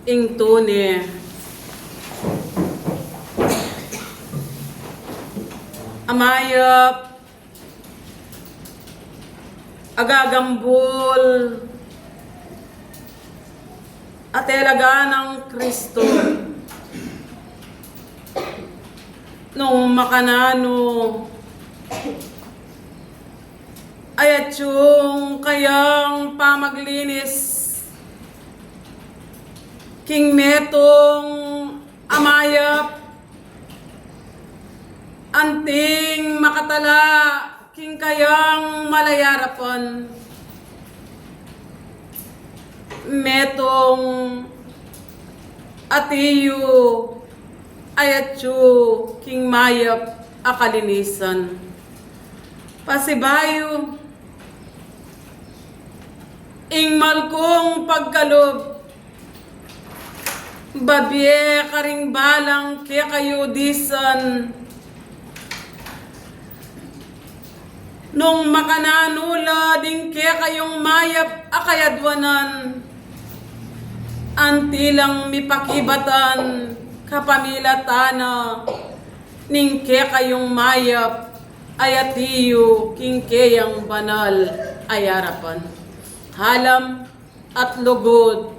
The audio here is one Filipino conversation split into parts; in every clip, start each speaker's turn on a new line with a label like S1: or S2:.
S1: ing tune amayap agagambol at elaga ng Kristo nung makanano ayat yung kayang pamaglinis king metong amayap anting makatala king kayang malayarapan metong atiyo ayatyo king mayap akalinisan pasibayo ing malkong pagkalob babye karing balang kaya kayo disan nung makananula ding kaya kayong mayap akayadwanan antilang mipakibatan kapamilatana ning kaya kayong mayap ayatiyo king kayang banal ayarapan halam at lugod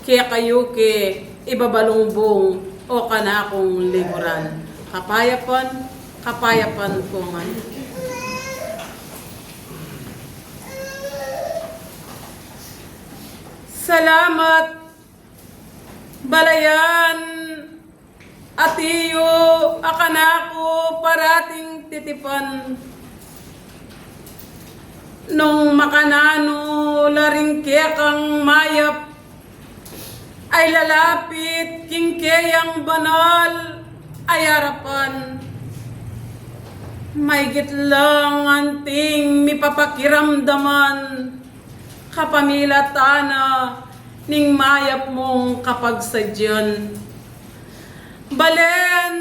S1: kaya kayo ke ibabalungbong o kanakong liguran kapayapan ko nga. Salamat balayan atiyo akanako parating titipan nung makanano laring kekang mayap ay lalapit king keyang banal ay harapan may gitlang anting mipapakiramdaman kapamilatana ning mayap mong kapagsadyan balen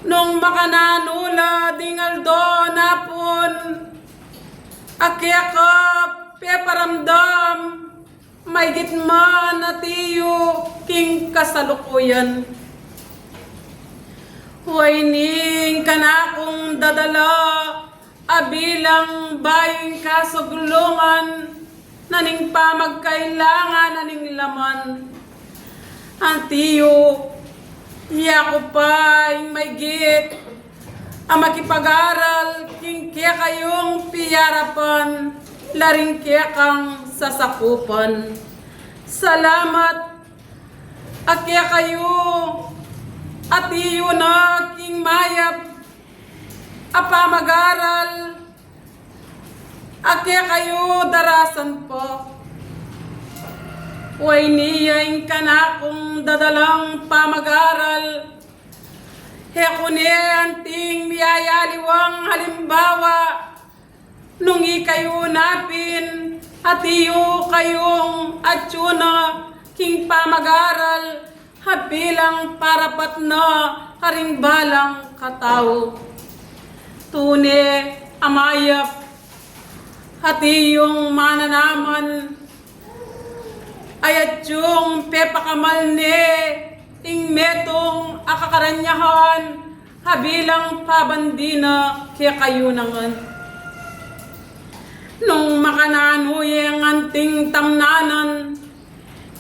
S1: nung makananula dingaldo napon akyakap peparamdam may gitman atiyo king kasalukuyan huwaining kanakong dadala abilang bayong kasuglungan naning pamagkailangan naning laman antiyo hiya ko pa may git ang makipag-aral king kaya kayong piyarapan laring kaya kang sasakupan salamat akya kayo atiyo na king mayap apa mag-aral akya kayo darasan po way niyain ka na kung dadalang pamag-aral hekune anting miyayaliwang halimbawa nung ikayo napin atiyo kayong atsuna king pamag-aral habilang parapat na karing balang katao tune amayap hatiyong mananaman ayat yung pepakamal ne ing metong akakaranyahan habilang pabandina kaya kayo nangan nung makananuyeng anting tamnanan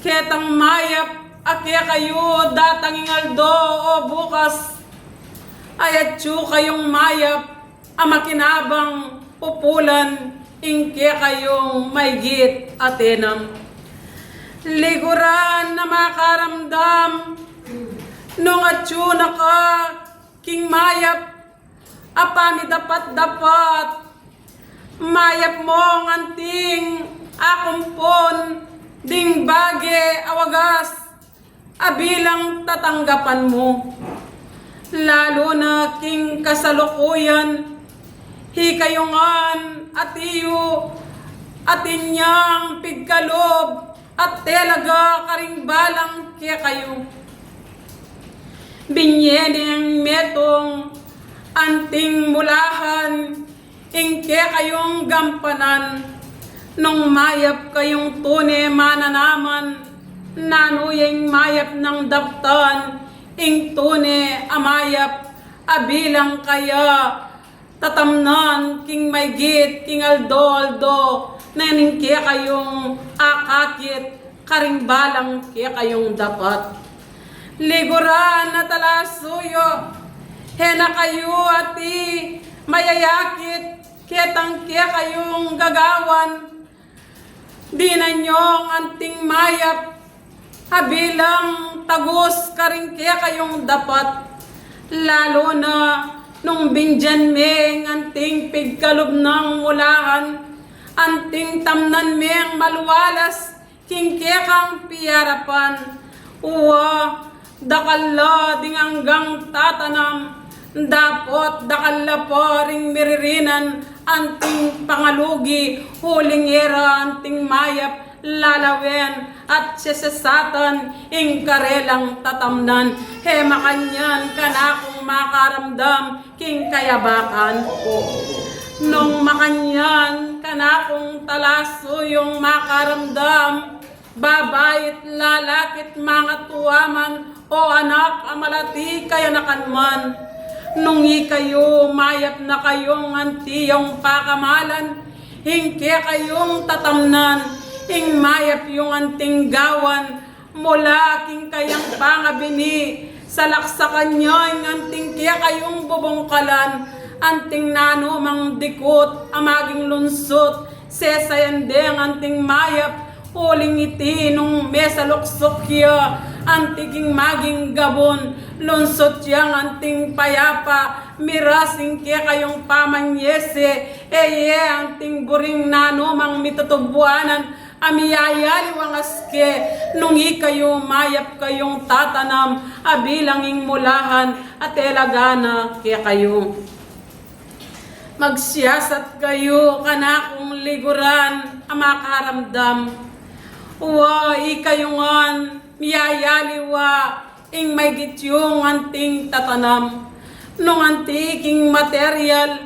S1: ketang mayap akya kayo datang ingaldo o bukas ayat yung kayong mayap amakinabang pupulan ing kaya kayong maygit atenam liguran na makaramdam nung atsuna ka king mayap apami dapat mayap mong anting akumpon ding bage awagas abilang tatanggapan mo lalo na king kasalukuyan hikayungan atiyo atinyang pigkalob at talaga karing balang kaya kayo binyeneng metong anting mulahan ing kaya kayong gampanan Nung mayap kayong tune mananaman, nanuyeng mayap ng daptan, ing tune amayap, abilang kaya, tatamnan, king maygit, king aldo, naning kaya kayong akakit, karimbalang kaya kayong dapat. Liguran na talasuyo, hena kayo ati, mayayakit, ketang kaya kayong gagawan, di na nyong anting mayap, habilang tagus karing kaya kayong dapat. Lalo na nung bindyan meng anting pigkalob ng mulahan, anting tamnan meng malwalas, king kaya kang piyarapan. Uwa, dakalla dinganggang tatanam, dapot dakalla po ring miririnan, anting pangalugi, huling era anting mayap, lalawen at sesesatan, ing karelang tatamnan, he makanyan kanakong makaramdam, king kayabakan. Nung makanyan kanakong talaso yung makaramdam, babayit lalakit mga tuwaman, o anak amalati kaya nakanman. Nung ikayo mayap na kayong antiyong pakamalan, hingke kayong tatamnan, ing mayap yung anting gawan, mula king kayang pangabini, salaksakan nyo ing anting kaya kayong bubongkalan, anting nano mang dikot, amaging lunsot, sesayandeng anting mayap, huling iti nung mesaluksok ya, antiging maging gabon, lunsot yang anting payapa, mirasing kaya kayong pamanyese, eye anting buring nano mang mitutubuanan, amiyayali wangaske, nung ikayo mayap kayong tatanam, abilanging mulahan, at elagana kaya kayo. Magsiyasat kayo kanakong liguran, amakaramdam, uwa ikayungan, miyayaliwa, ing may gityong anting tatanam, nung antiking material,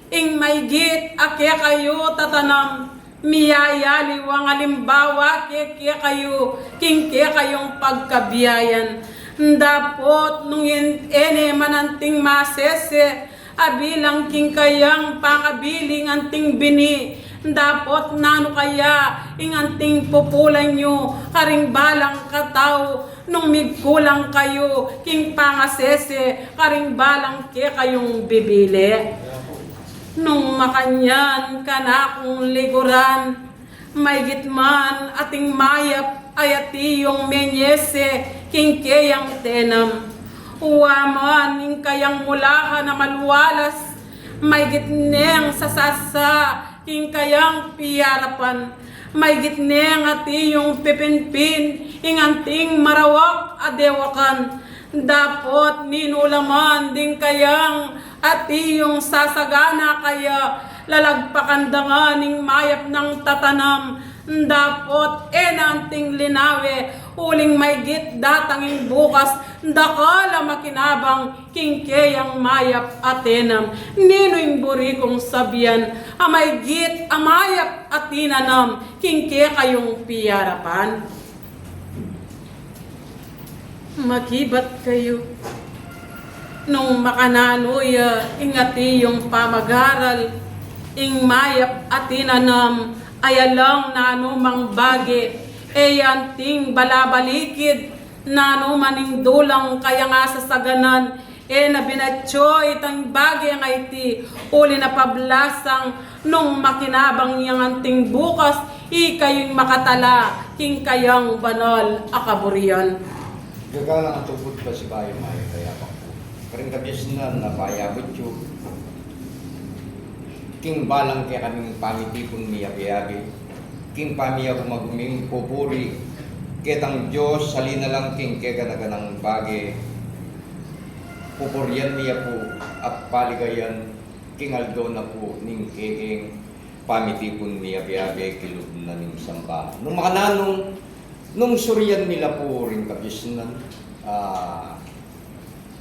S1: ing may git akya kayo tatanam, miyayaliwang alimbawa kaya kayo, king kaya kayong pagkabiyayan. Dapot nung ene mananting masese, abilang king kayang pangabiling anting bini, dapot nano kaya inganting pupulan nyo, karing balang kataw, nung migkulang kayo, king pangasese, karing balang kaya kayong bibili. Nung makanyan kanakong liguran, may gitman ating mayap, ayati yung menyese, king kayang tenam. Uwaman ing kayang mulahan na malwalas, may gitneng sasasa, king kayang piyarapan, may gitneng ati yung pipinpin, ing anting marawak adewakan, dapot ninulaman din kayang ati yung sasagana kaya, lalagpakandangan ning mayap ng tatanam, dapot enanting linawe, uling may git datanging bukas, dakala makinabang, kingkeyang mayap atenam, ninoing buri kong sabihan, amay git amayap atinanam, kingke kayong piyarapan. Magibat kayo, nung makananoya, ingati yung pamagaral, ing mayap atinanam, ayalang nanumang bagi, anting balabalikid, nanumaning dulang kaya nga sa saganan, nabinatyo itang bagay ang iti, uli na pablasang, nung makinabang yang anting bukas, ikayo'y makatala, king kayang banal akaburian.
S2: Gagalang ang tubod pa si Bayo Mayo, kaya pa po. Karing kabyas na napayabot yun. King balang kaya kaming pamitipon miyabi-yabi. King pamiya kumaguming pupuri. Ketang Diyos, salina lang king kaya ganaganang bagay. Pupurian niya po at paligayan. King Aldo na po ning keking pamitipon miyabi-yabi kilod na ning samba. Nung makananong nung suryan nila po rin kabisnan,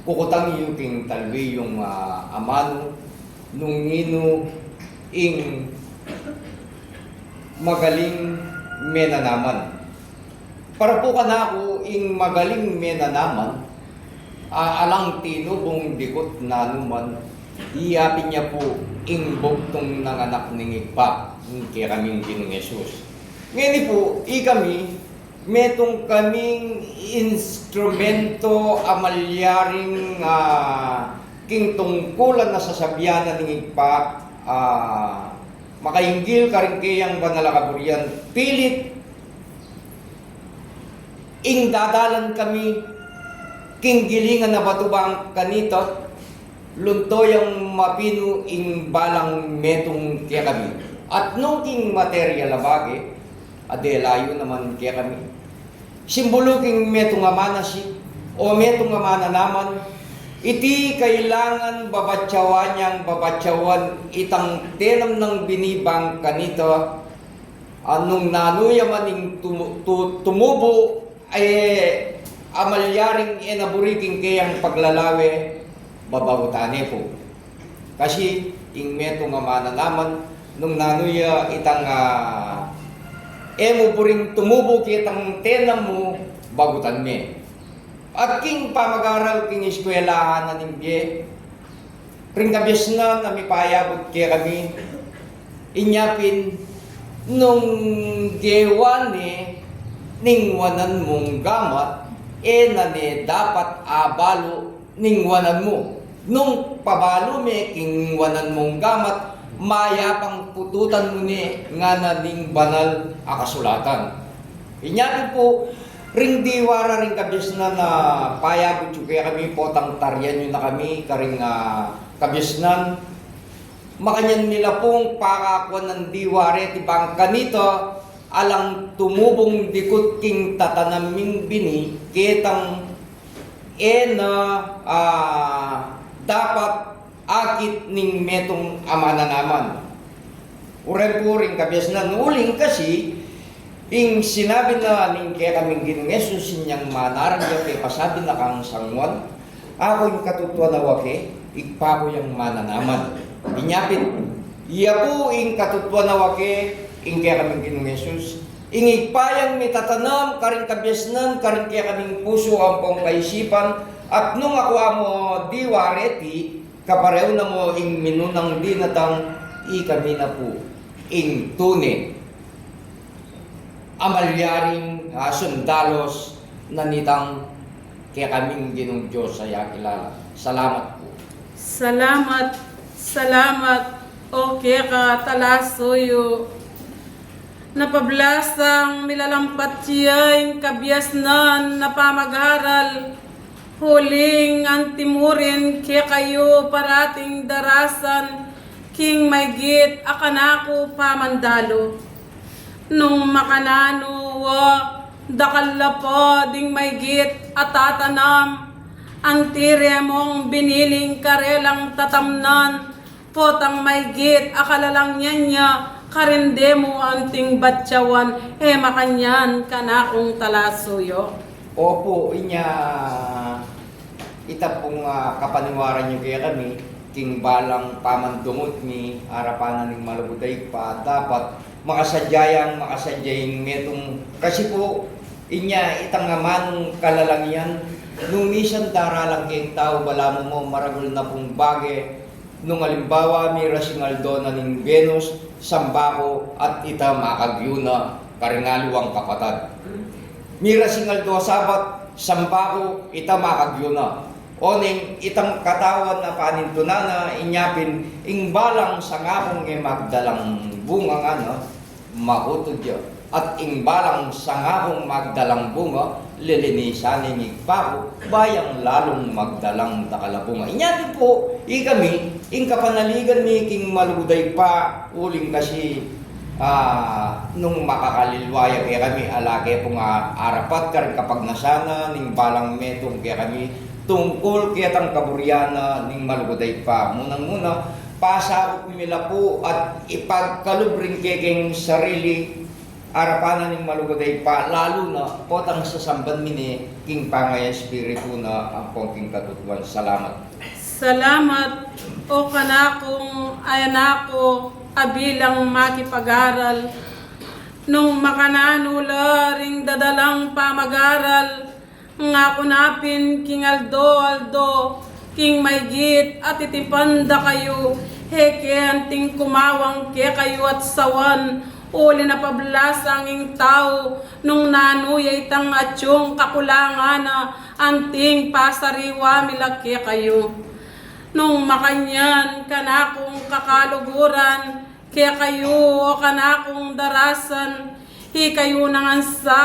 S2: kukutang yung king talwi yung amano, nung nino ing magaling menanaman. Para po kanako ing magaling menanaman, alang tinubong dikot na numan, iyapin niya po ing bugtong ng anak ng ipa, kaya kaming Ginoong Yesus. Ngayon po, kami, metong kaming instrumento amalyaring king tungkulan na sasabianan ng ipa, makainggil karingkayang banalakaburian, pilit ing dadalan kami king gilingan na batubang kanito, luntoyang mapino ing balang metong kaya kami. At nung king material abage, adelayo naman kaya kami. Simbolo king metong amana si, o metong amana naman, iti kailangan babatsawan itang tenam ng binibang kanito, anong nanuya maning tumubo ay amalyaring enaburiking kayang paglalawe babawutane po. Kasi ing metong amana naman nung nanuya itang emo puring tumubo kitang tenam mo bagutan me. At king pamag-aral king eskwelahan na ningge ring kabyas na mi payabot kaya kami inyapin nung gewane ningwanan mong gamat nane dapat abalo ningwanan mo. Nung pabalo me kingwanan mong gamat, mayapang pututan mo ni nga na ning banal akasulatan. Inyapin po, ring diwara ring kabyas na payabot yung kaya kami potang taryan nyo na kami karing kabyasnan. Makanyan nila pong pakakuan ng diware tibang kanito alang tumubong dikot king tatanaming bini kitang dapat akit ning metong amana naman. Uren po rin kabyas na nuling kasi ing sinabi na ning kaya kaming Ginoong Yesus inyang manarang kay pasabi na kang sangwan, ako yung katutuwa na wake, ikpa ko yung mana naman. Inyapit, iya po ing katutuwa na wake, ing kaya kaming Ginoong Yesus, ing ikpayang may tatanam, karing kabyasnan, karing kaya kaming puso ang pong kaisipan, at nung ako mo di wareti, kapareho na mo ing minunang dinatang, kami na po, ing tune, amalyaring sundalos na nitang kaya kaming Ginoong Diyos ay kilala. Salamat po.
S1: Salamat, o kaya ka talasoyo. Napablasang milalampat siya'y kabyasnan na pamag-aral, huling antimurin kaya kayo parating darasan, king maygit akanako pamandalo. Nung makanano dakalla po ding maygit at tatanam, ang tire mong biniling karelang tatamnan, potang maygit akalalang niya karinde mo anting batyawan, makanyan kanakong talasuyo.
S2: Opo, inya ita pong kapaniwaran nyo kaya kami, king balang pamandungot ni harapanan ng malubuday pa, dapat makasadyayang metong, kasi po, inya itang manong kalalangyan, nung misan daralang kayong tao, bala mo maragol na pong bagay, nung halimbawa may rasingaldo na ng Venus, Sambako at ita makagyuna karingaluang kapatad. May rasingaldo sabat, Sambako, ita makagyuna. Oning itang katawan na panintunana, inyapin, ing balang sa ngapong magdalang bunga makutod yun. At ing balang sa ngapong magdalang bunga, lilinisanin igpako, bayang lalong magdalang dakalabunga. Inyapin po, kami, ing kapanaligan mi king maluday pa, uling kasi nung makakalilwaya kaya kami, alage pong arapat ka rin kapag nasana, ning balang metong kaya kami, tungkol kaya tang kaburyana ning maluday pa. Munang-muna, pasarot nila po at ipagkalubring kekeng sarili arapanan ng malugaday pa, lalo na potang sasamban mini king pangay espiritu na ang pongking katutuan. Salamat.
S1: Salamat o kanakong ayanako abilang makipag-aral, Nung makananula ring dadalang pamagaral, nga kunapin king Aldo, king maygit at itipanda kayo, heke anting kumawang ke kayo at sawan, uli na pablasang ing tao, nung nanuyay tang atsyong kakulangan na anting pasariwa milake kayo. Nung makanyan kanakong kakaluguran, kaya kayo o kanakong darasan, hi kayo nangansa,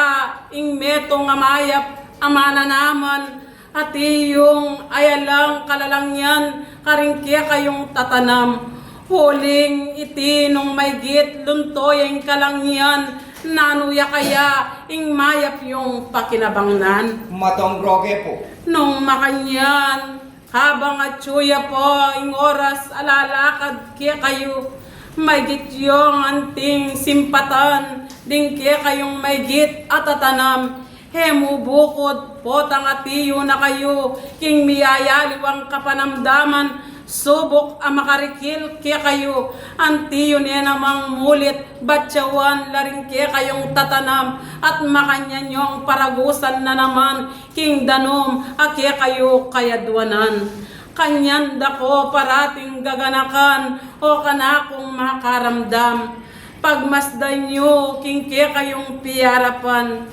S1: ing metong amayap, amana naman, at iyong ayalang kalalangyan, karing kaya kayong tatanam. Huling iti nung maygit, luntoy ang kalangyan, nanuya kaya, ing mayap yung pakinabangnan.
S2: Matong broke po.
S1: Nung makanyan, habang atsuya po, ing oras alalakad kaya kayo, maygit yung anting simpatan, ding kaya kayong maygit at tatanam. Hemu bukod po tangatiyo na kayo, king miyayaliwang kapanamdaman, subok ang makarikil kaya kayo, antiyo niya namang mulit, batyawan laring kaya kayong tatanam, at makanyan yung paragusan na naman, king danom, kaya kayo kayadwanan. Kanyan dako parating gaganakan, o kanakong makaramdam, pagmasdan nyo, king kaya kayong piyarapan,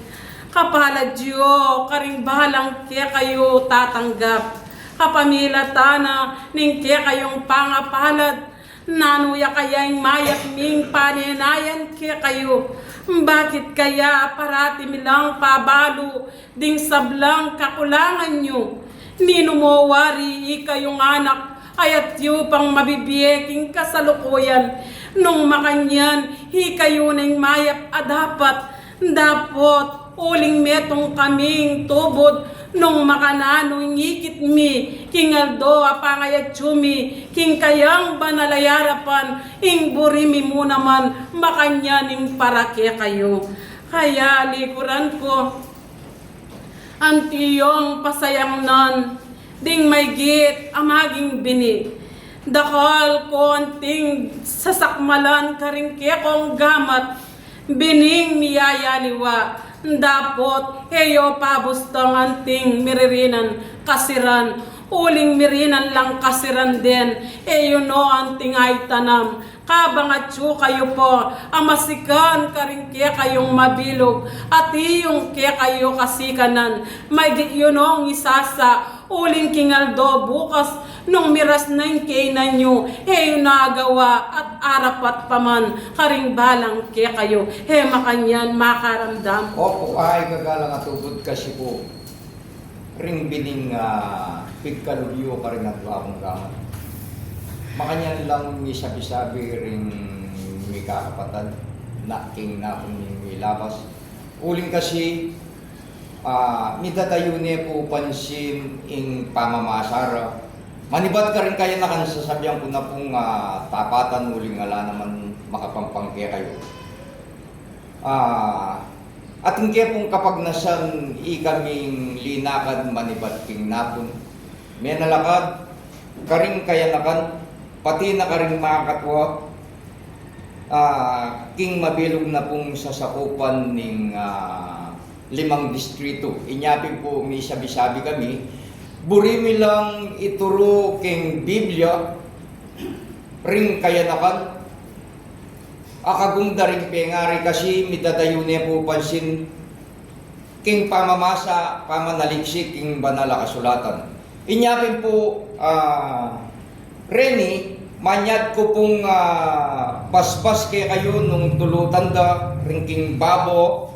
S1: kapalad yo, karing bahalang kaya kayo tatanggap, kapamilatana, ning kaya kayong pangapalad, nanuya kayang mayak ming paninayan kaya kayo, bakit kaya parati milang pabalo, ding sablang kakulangan nyo, ninumawari ikayong anak, ayat yu pang mabibiyeking kasalukuyan, nung makanyan, hi kayo ng mayap dapot, uling metong kaming tubod, nung makanano ngikit mi, king Aldo apangayat chumi, king kayang banalayarapan, ing burimi mo naman, makanyaning parake kayo. Kaya likuran ko, antiyong pasayang nan, ding maygit amaging bini, dakal ko anting sasakmalan karing kekong gamat, bining miyayaliwa, dapot heyo pabustang anting miririnan kasiran, uling mirinan lang kasiran din, eyo no anting ay tanam, kabang atyo kayo po, amasikan karing kaya kayong mabilog, at iyong kaya kayo kasikanan, may yunong isasa, uling king Aldo bukas, nung miras na yung kainan nyo, heyo nagawa at arapat paman, karing balang kaya kayo, he makanyan makaramdam.
S2: Opo, ay gagalang at ubod kasi po, ring bining pigkalubyo ka rin at wakong gamat. Makanyan lang may sabi-sabi ring may kakapatad na king na kung may labas. Uling kasi midatayo niya po pansin ing pamamasara. Manibat ka rin kaya na kansasabihan ko na pong tapatan uling ala naman makapampangkaya kayo. At hindi pong kapag nasan ikaming linakad manibat king napon. May nalakad, karing kaya nakan, pati na karing makakatwa, king mabilog na pong sasakupan ng 5 distrito. Inyapin po may sabi-sabi kami, burimi lang ituro king Biblia, ring kaya nakan, akagunda ring pengari kasi midadayo niya po pansin, king pamamasa, pamanaliksik, king banala kasulatan. Inyapin po, Reni, manyad ko pong basbas kaya kayo nung tulutanda, ringking babo,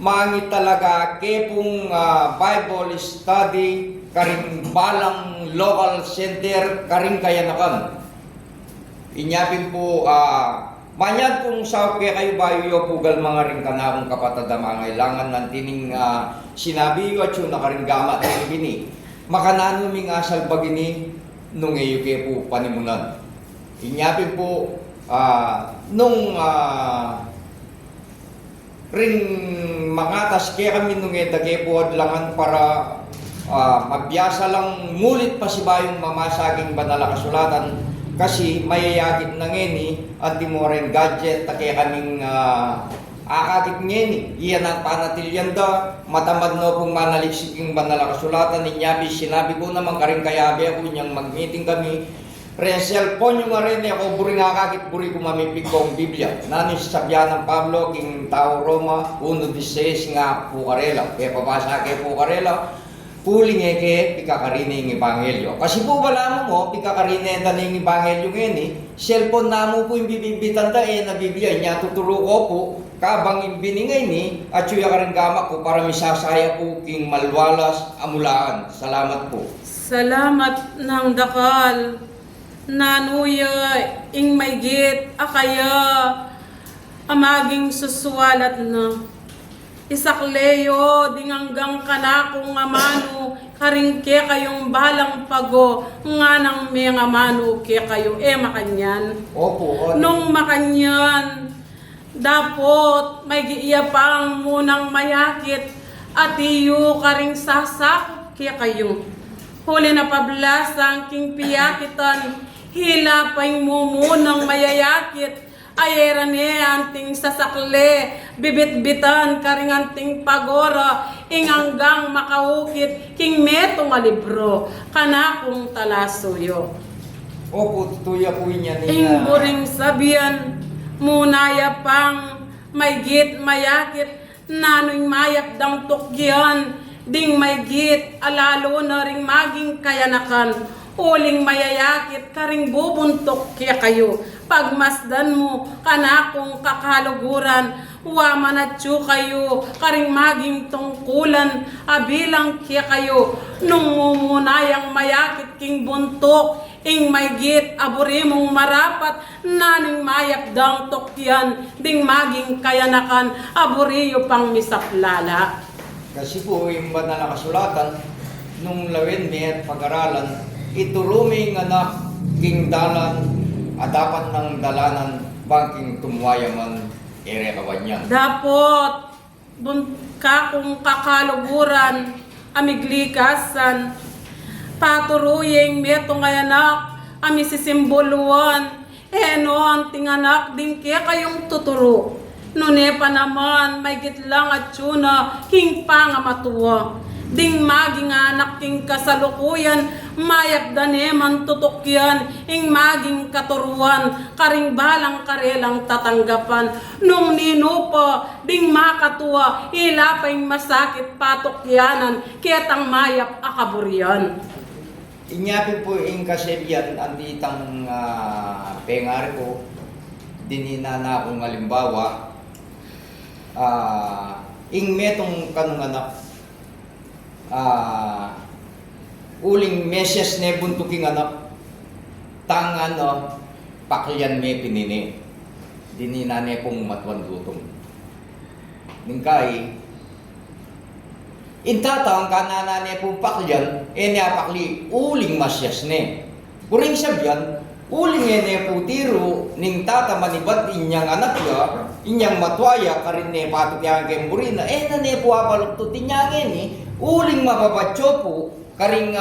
S2: mangit talaga kaya pong Bible study, karing balang local center, karing kayanakan. Inyapin po, manyad pong sa kaya kayo bayo pugal mga ring kanakong kapatad mga ilangan ng tining sinabi at yun nakaring gamat ng bini. Makanano ming asal bagini nung ayuke po panimunan. Inyapin po nung ring mangatas kaya kami nung edage po adlangan para magbiyasa lang ngulit pa si bayong mamasaging banala kasulatan Kasi mayayakit na ngeni at di mo rin gadget take kaming akakit ngeni. Iyan ang panatilyan da. Matamad no pong manaliksik yung banalakasulatan ni Nyabi. Sinabi ko naman karing kayabi ako niyang mag-meeting kami. Ren cellphone yung rin ako buri nga kakit buri ko mamipig kong Biblia. Nani sabihan ng Pablo king tao Roma 1:16 nga pukarela. Kaya pabasa kay pukarela. Puling eke pikakarine ng ebanghelyo. Kasi po wala mo pikakarine na ng ebanghelyo ngayon cellphone na mo po yung bibibitan da na Biblia niya tuturo ko po kabang ibiningay ni at suya ka rin gamak ko para misasaya po king malwalas amulaan. Salamat po.
S1: Salamat ng dakal. Nanuya ing maygit akaya amaging suswalat na. Isakleyo dinganggang kanakong amano karing ke kayong balang pago nga nang may amano ke kayo makanyan.
S2: Opo.
S1: Nung makanyan dapot may giiyapang munang mayakit at iyo karing sasakop ke kayo. Huli na pablasang king piyakitan hilapay mo munang mayayakit. Ayera ni anting sasakle, bibit-bitan karing anting pagora, inganggang makawukit, king meto nga libro, kanakong talasuyo.
S2: Opo, tutuya po niya niya.
S1: Ing buring sabihan, munaya pang may git mayakit, nano'y mayap dang tukyan, ding may git, alalo na ring maging kayanakan, uling mayayakit karing bubuntok kaya kayo. Pagmasdan mo kanakong kakaluguran, waman at kayo, karing maging tungkulan, abilang kaya kayo, nung mumunayang mayakit king buntok, ing maygit aburi mong marapat, naning mayap dang tokyan, ding maging kayanakan, aburiyo pang misaplala.
S2: Kasi po yung banal na kasulatan, nung lawin niya at pag-aralan, ituruming anak king dalan, at dapat ng dalanan bangking tumwayaman ere kawanyan.
S1: Dapot kakong kakaluguran amiglikasan paturuyeng metong anak ami sisimboluan ang tinganak din kaya kayong tuturo nune pa naman may gitlang at tuna king pangamatuwa ding maging anak king kasalukuyan mayap daneman tutukyan ing maging katuruan karing balang karelang tatanggapan nung ninupa ding makatuwa ilapay masakit patukyanan ketang mayap akaburian.
S2: Inyapin po ing kasebyan anditang pengar ko dinina na akong halimbawa ing metong kanong anak uling meses ne buntuking anak tangan paklian me pinini dinina ne pong matwan lutong ningkay intatang kanana ne pong paklian pakli uling masyas ne kuring sabyan uling ne po tiro ning tata manibat inyang anak ya inyang matwaya karin ne patok yang kemburina na ne po abalok to tinyangin ni uling mababatyo po karing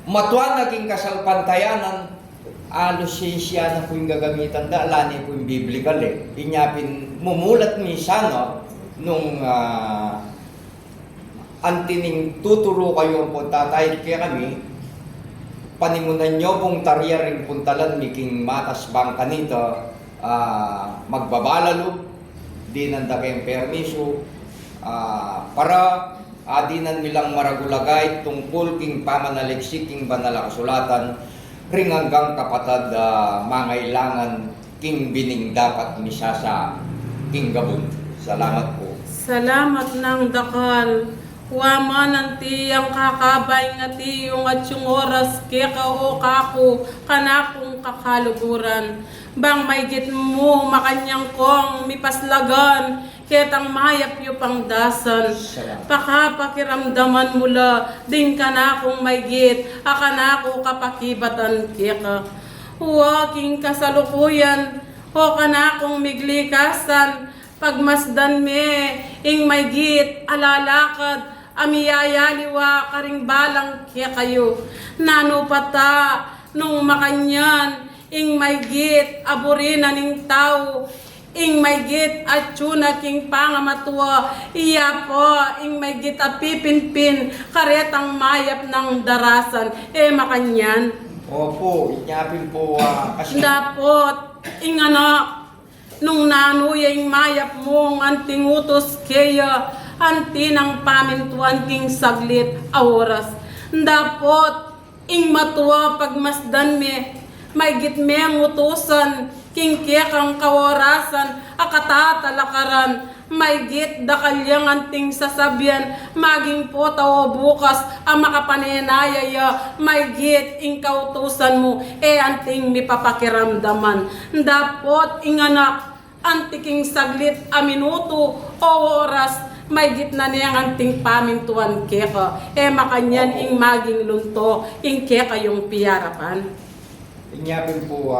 S2: matuan naging kasalpantayanan alusensya na po yung gagamitan da alani po yung biblical inyapin mumulat minsan nung antining tuturo kayo po tatay kaya kami panimunan nyo pong tarya ring puntalan miking matas bangka nito magbabalalo di nanda kayong permiso para adinan nilang maragulagay tungkol king pamanaliksik king banal kasulatan ring hanggang kapatad mangailangan king bining dapat misasa king gabon. Salamat po.
S1: Salamat ng dakal. Waman ang tiyang kakabay nga tiyong at yung oras keka o kako kanakong kakaluguran. Bang may git mo makanyang kong mipaslagan ketang mayap yu pang dasan. Pakapakiramdaman mula din kanakong may git akanako kapakibatan keka. Huwaking kasalukuyan o kanakong miglikasan pagmasdan me ing may git alalakad amiyayaliwa karing balang kaya kayo. Nano pata nung makanyan, ing may git aburina ning tao, ing may git at tuna king pangamatwa, iya po, ing may git apipinpin, karetang mayap ng darasan, makanyan.
S2: Opo, inyapin po kasi
S1: Dapot, ing nung nanuyay mayap mong anting utos kaya, anti ng pamintuan king saglit oras. Dapot, ing matuwa pagmasdan me, may gitme ang utusan, king kekang kawarasan, akatatalakaran, may git dakalyang anting sasabyan, maging po tawo bukas, ang makapanenayaya, may git ing kautusan mo, anting mipapakiramdaman. Dapot, ing anak, antiking saglit a minuto o oras, may gitna niyang anting pamintuan keka, makanyan ing maging lunto, ing keka yung piyarapan.
S2: inyapin po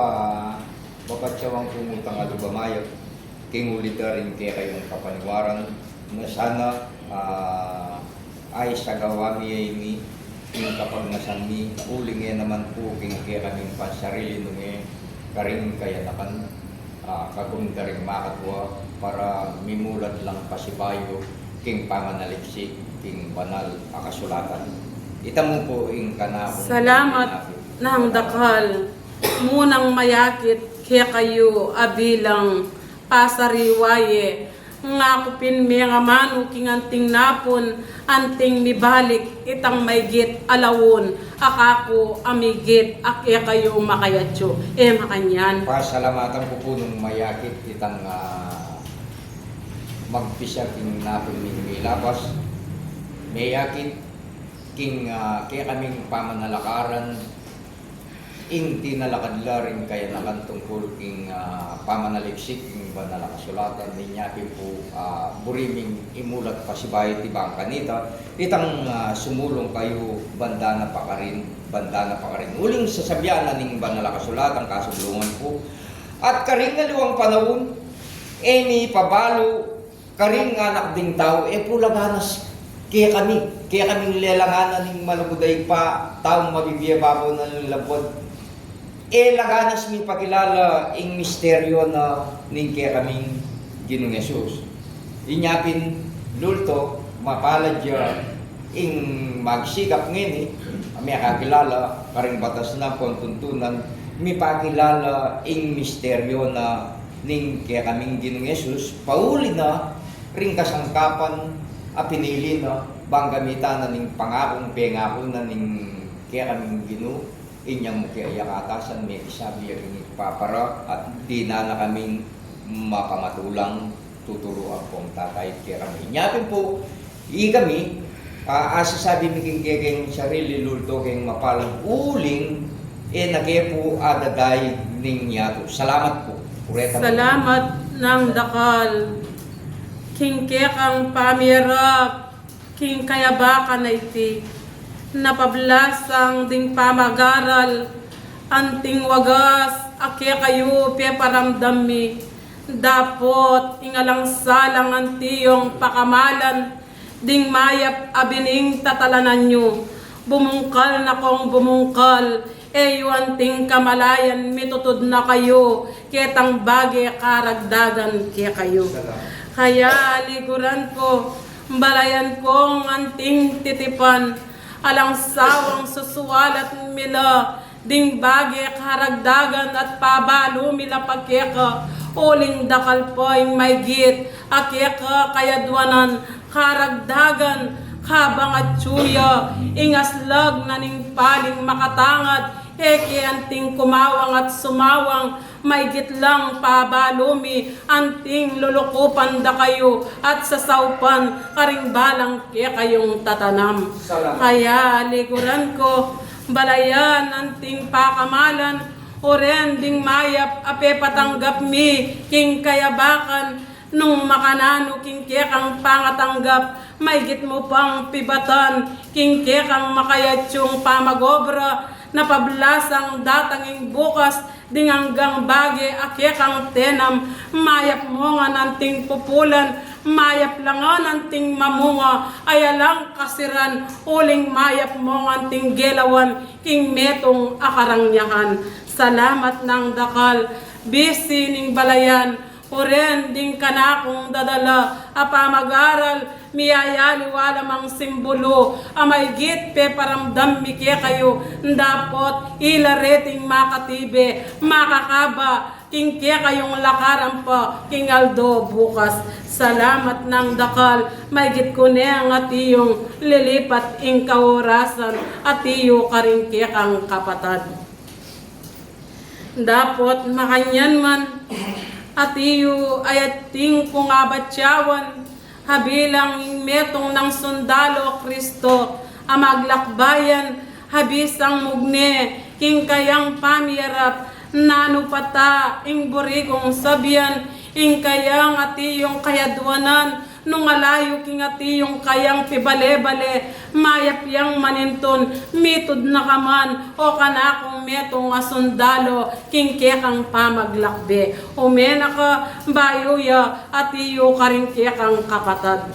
S2: babatsawang pumutang alubamayag king ulida rin kaya kayong kapaniwaran na sana ay sa gawami ay mi yung kapag nasan mi uling naman po king kaya kaming pansarili nung karing kaya nakan kagunda rin makatwa para mimulat lang pasibayo king panganaliksik king banal akasulatan. Ita mo po ing kanahon.
S1: Salamat ng dakal, munang mayakit kaya kayo abilang pasariwaye, nga kupin mi nga manu king anting napon, anting mibalik itang maygit alawon, akako amigit akya kayo makayatyo, makanyan.
S2: Pasalamatan ko po nung mayakit itang magpisa king napon ning labas. Mayakit king kaya kaming pamanalakaran ing tinalakadla rin kaya naman tungkol king pamanaliksik king banal na kasulatan ninyapin po buriming imulat pasibay tibang kanita itang sumulong kayo banda na pa rin uling sasabyan na ning banal na kasulatan kasubulungan po at karing ngaliwang panahon ni pabalo karing anak ding tao pulaganas kaya kaming lelanganan ning maluguday pa taong mabibiyababaw ng labod laganas mi pakilala ing misteryo na ning kaya kaming Ginoong Hesus. Inyapin lulto mapalad ya ing magsikap ngini may kakilala karing batas na pontuntunan mi pakilala ing misteryo na ning kaya kaming Ginoong Hesus pauli na ring kasangkapan pinili na banggamitan na ning pangakong pengako na ning kaya kaming Ginoo inyang mukiyayakatasan may isabi ang ipapara at di na kaming makamatulang tuturuan pong tatay kaya kami. Inyapin po, kami, asasabi mi king sarili lulto king mapalang uling nagaya po adaday ning yato. Salamat po. Kureta
S1: Salamat ng dakal, king kekang pamirap, king kayabakan na iti, napablasang ding pamagaral, anting wagas, ake kayo paramdam mi, dapot ingalang salang antiyong pakamalan, ding mayap abining tatalanan nyo, bumungkal na kong bumungkal, anting kamalayan mitutod na kayo, ketang bagay karagdagan kaya kayo. Kaya liguran ko, balayan kong anting titipan, alang sawang susuwalat mila, ding bagay karagdagan at pabalo mila pagkeka, uling dakal po yung may git, akeka kayadwanan, karagdagan, kabang at tsuya, ingaslag na ning paling makatangad, anting kumawang at sumawang, may gitlang pabalumi, anting lulukupan da kayo, at sasaupan, karing balang kaya kayong tatanam.
S2: Salamat.
S1: Kaya liguran ko, balayan, anting pakamalan, oren ding mayap, patanggap mi, king kayabakan, nung makanano, king kekang pangatanggap, may git mo pang pibatan, king kekang makayatsyong pamagobra, napablasang datanging bukas, ding hanggang bagay akyakang tenam, mayap mo nga nanting pupulan, mayap langan anting mamunga, ayalang kasiran, uling mayap mo anting gelawan, king metong akarangyahan. Salamat ng dakal, bisi ning balayan, oren ding kanakong dadala, apamag-aral, miyayali wala mang simbolo, amay git pe paramdam mike kayo, dapot ilareting makatibe, makakaba, king kaya kayong lakaran pa, king Aldo bukas. Salamat ng dakal, may git ko ne ang atiyong lilipat ing kaorasan, atiyo karing kaya kang kapatad. Dapot makanyan man, atiyo ayating kung abatyawan, habilang metong ng sundalo Kristo, amaglakbayan, habisang mugne, king kayang pamiyarap, nanupata, ing burigong sabyan, ing kayang atiyong kayadwanan, nung alayo king atiyong kayang pibale-bale, mayapyang maninton, mitod na kaman, o kanakong metong asundalo, king kekang pamaglakbe, umena ka, bayuya, atiyo karing kekang kapatad.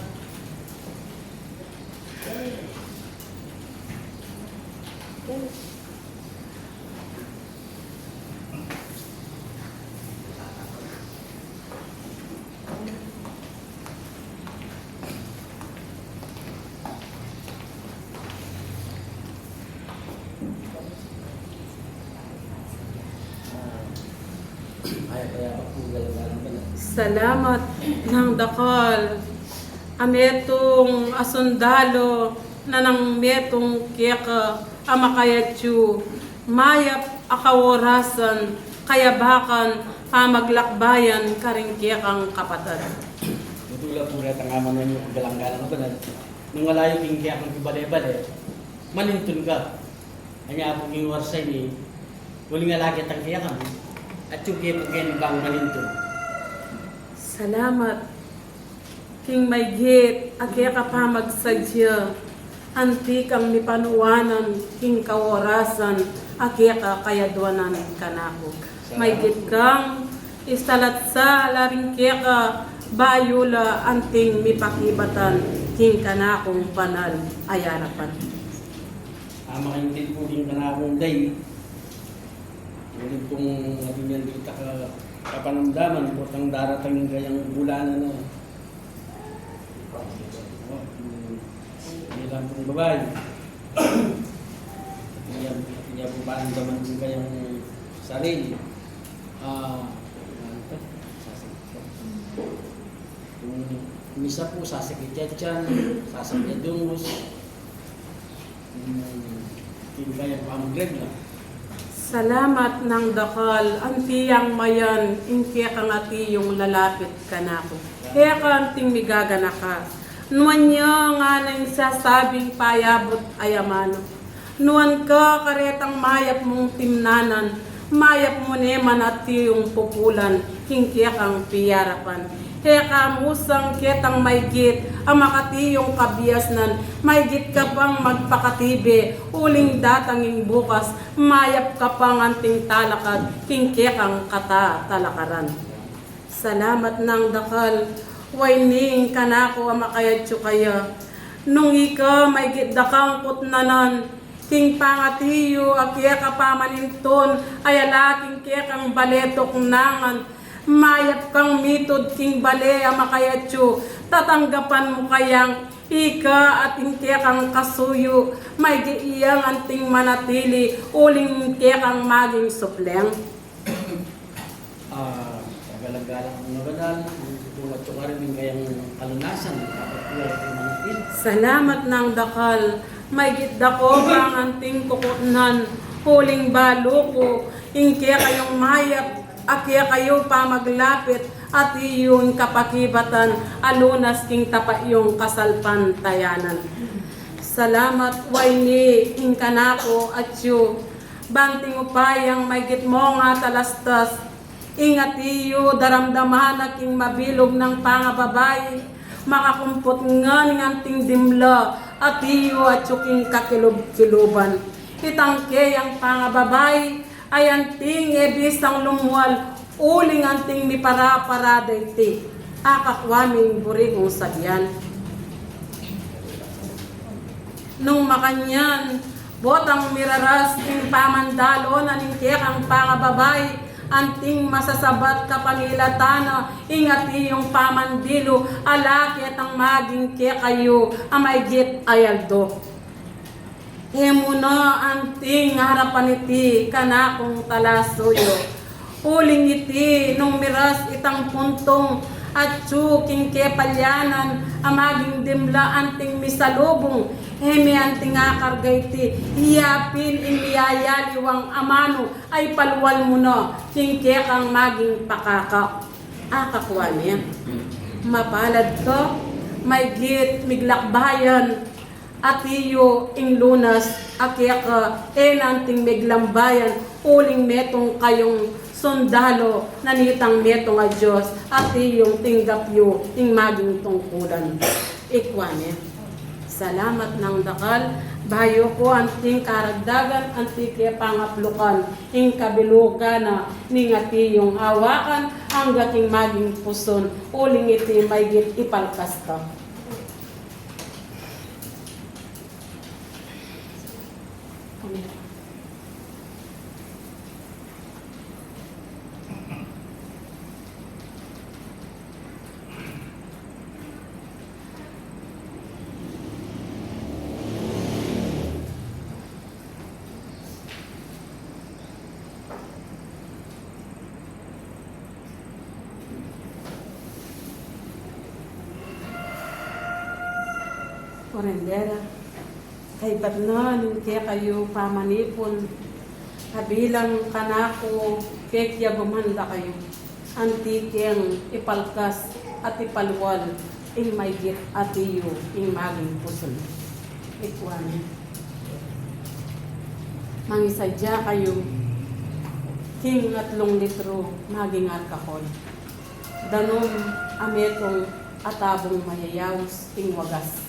S1: Salamat ng dakal, ametong asundalo, na nang metong keka, amakayatyu, mayap akaworasan, kayabakan, pamaglakbayan, karing kekang kapatad.
S3: Matula po rin ang aman ninyo kung galang-galang ko na nung wala yung kaya kung ibale-bale, malintun ka. Kanya po yung warsay ni, huling nga lagi ang kaya kami, at yung kaya po kayo bang malintun.
S1: Salamat, king may git, agya ka pa magsadya, antik ang mipanuwanan, king kaorasan, agya ka kayadwanan kanako. May git kang istalat sa laring kaya ka, bayula anting mipakibatan, king kanakong banal ayarapan.
S3: Makaintid po din kanakong day, ulit kong nabinyan dito ka kapanamdaman, portang darating kayang bulanan na ilang pong babae. Kaya po paandaman din kayang sarili. Kung isa po sasakit yan, sasakit dungos, hindi kayang pamagregla.
S1: Salamat ng dakal, antiyang mayan, inkiya kang ati yung lalapit ka na ako. Kaya ka anting migagana ka. Nuan niya nga nang sasabing payabot ayamano. Nuan ka karetang mayap mong timnanan, mayap mo neman ati yung pupulan, inkiya kang piyarapan. Kaya kamusang ketang may git, ang makatiyong kabiasnan, may git ka pang magpakatibe, uling datanging bukas, mayap ka pang anting talakad, kingkekang kata talakaran. Salamat ng dakal, waining kanako ang makayadyo kaya, nung ika may git dakang kutnanan, king pangatiyo, akya ka pamaninton, ayalaking kekang baletok nangan, mayap kang mitod king bale amakayatyo, tatanggapan mo kayang ika at inke kang kasuyo, may giiyang anting manatili, uling inke kang maging supleng.
S3: Galang-galang ang nabanal, tulad ko rin yung kayang kalunasan, dapat po ay manatili.
S1: Salamat ng dakal, may gitdako kang anting kukutnan, huling baluko, inke kayong mayap, akya kayo pa maglapit at iyong kapakibatan, alunas king tapa yung kasalpan tayanan. Salamat wayni ing kanako at yu, banting upayang may gitmo nga talastas, ingat iyo daramdaman aking mabilog ng pangababay, makakumpot nga ning anting dimla at iyo at yuking kakilub-kiluban. Itangke ang pangababay, ay anting ebisang lumual, uling anting mi para-para dayti. akakwaming burigong sagyan. Nung makanyan, botang miraras ting pamandalo na ningkek ang pangababay, anting masasabat kapangilatana, ingati yung pamandilo, alakit ang maging kayo, amaygit ayaldo. Hemuno anting harapan iti kanakong talasuyo, uling iti nung miras itang puntong, at tsuking kepalyanan, amaging dimla anting misalubong, hemi anting akargay ti, iyapin imiyayaliwang amano, ay palwal mo no, kingke kang maging pakaka. Akakwa niya. Mapalad ko, may git miglakbayan, at iyo ing lunas, akyaka, enanting miglambayan, uling metong kayong sundalo, nanitang neto nga Diyos, at iyong tinggapyo, ing maging tungkulan. Ikwane, salamat ng dakal, bayo ko anting karagdagan, antike pangaplukan, ing kabilugan na ningati yung hawakan, hanggating maging puson, uling iti maygit ipalkasta. Korendera, kay badnan, kaya kayo pamanipon, kabilang kanako, kaya bumanda kayo, antikeng ipalkas at ipalwal, ing maygit at iyo, ing maging puson. Ikwane, mangisadya kayo, king at 3 litro, maging alkahol. Danom ametong atabong mayayaws, ing wagas.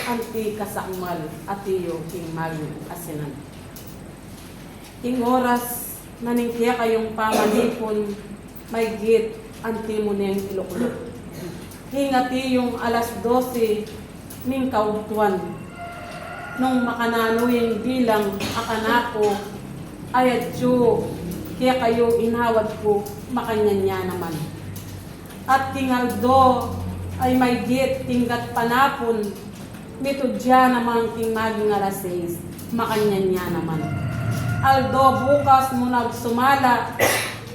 S1: Anti kasakmal at iyo king maging asinan. Ing oras naningkya kayong pamanipon, may git anti mo niyang iluklok. Hingati yung alas 12 ning kautuan, nung makananoyeng bilang akanako, ayadyo, kaya kayo inhawad ko, makanyanya naman. At kingaldo ay may git tinggat panapon, mitudya naman king maging alas 6, makanyanya naman. Aldo bukas mo nagsumala,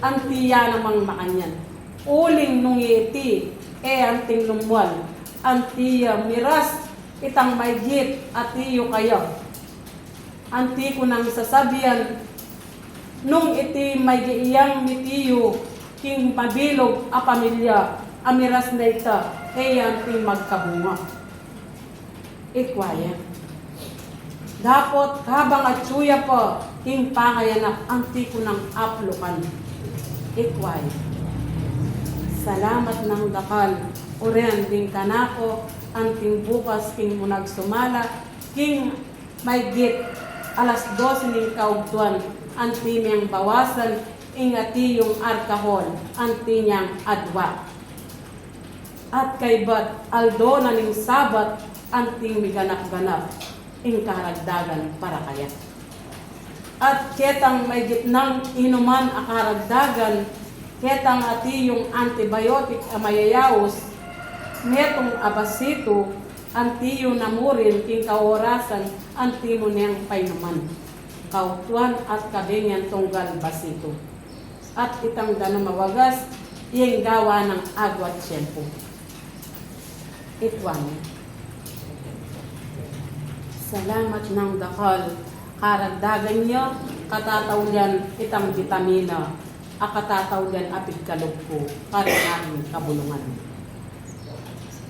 S1: antiya namang makanyan. Uling nung iti, anting lumwal, antiya miras, itang maygit, atiyo kayo. Anti ko nang sasabihan, nung iti maygiiyang mitiyo, king mabilog a pamilya, amiras na ita, anting magkabunga. Ikwaya. Dapat habang atsuya pa, king pangayanak, anti ko ng aplukan. Ikwaya. Salamat ng dakal, uren ding kanako, anting bukas king munag sumala, king may git, alas 12 ning kaugtuan, anti niyang bawasan, ingati yung alkahol, anti niyang adwa. At kay bat, aldo na ning sabat, anting miganap-ganap, ing karagdagan para kaya. At ketang may gitnang inuman akaragdagan, ketang ati yung antibiotic amayayaos, netong abasito, anti yung namurin, king kaorasan, anti mo niyang painuman. Kautuan at kabinyan tunggal basito. At itang ganang mawagas, iyang gawa ng agwat tiyempo. Itwan. Salamat ng dakal, karagdagan niyo, katatawlan itang vitamina, akatatawlan apid kalugpo, karinamin kabulungan.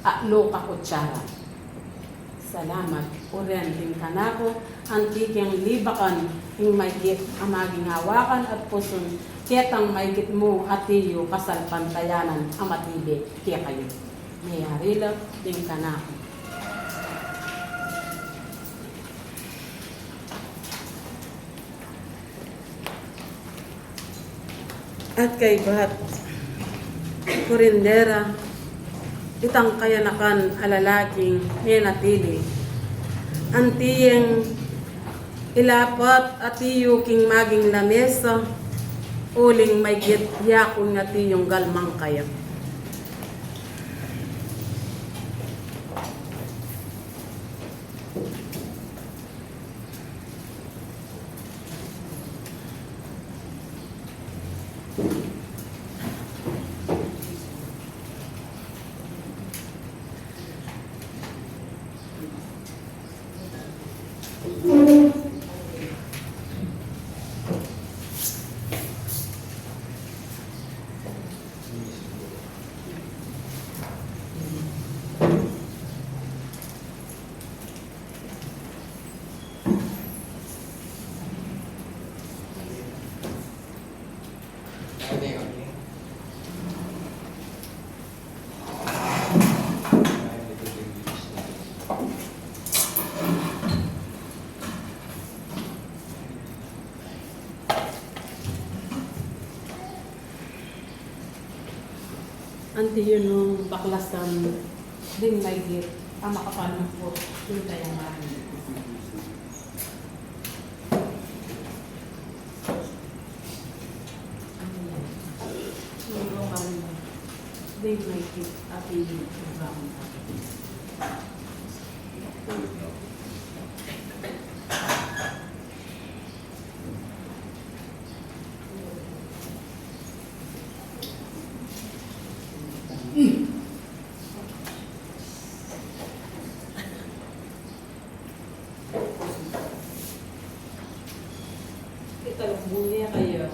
S1: Aklo kakutsara. Salamat, uren din kanako, antikyang libakan, yung maygit ang maging hawakan at puson, ketang maygit mo at iyo kasalpantayanan ang matibi, kaya kayo. Mayarila din kanako. At kay Bat, Korindera, itang kayanakan alalaking menatili. Antiyeng ilapat at tiyo king maging lamesa, uling may gityakong nga tiyong galmang kayo. Anti yun nung baklasan din may git ang makapalang po yung kayang maraming. Din may git at yung programang. Ito, bunga kayo.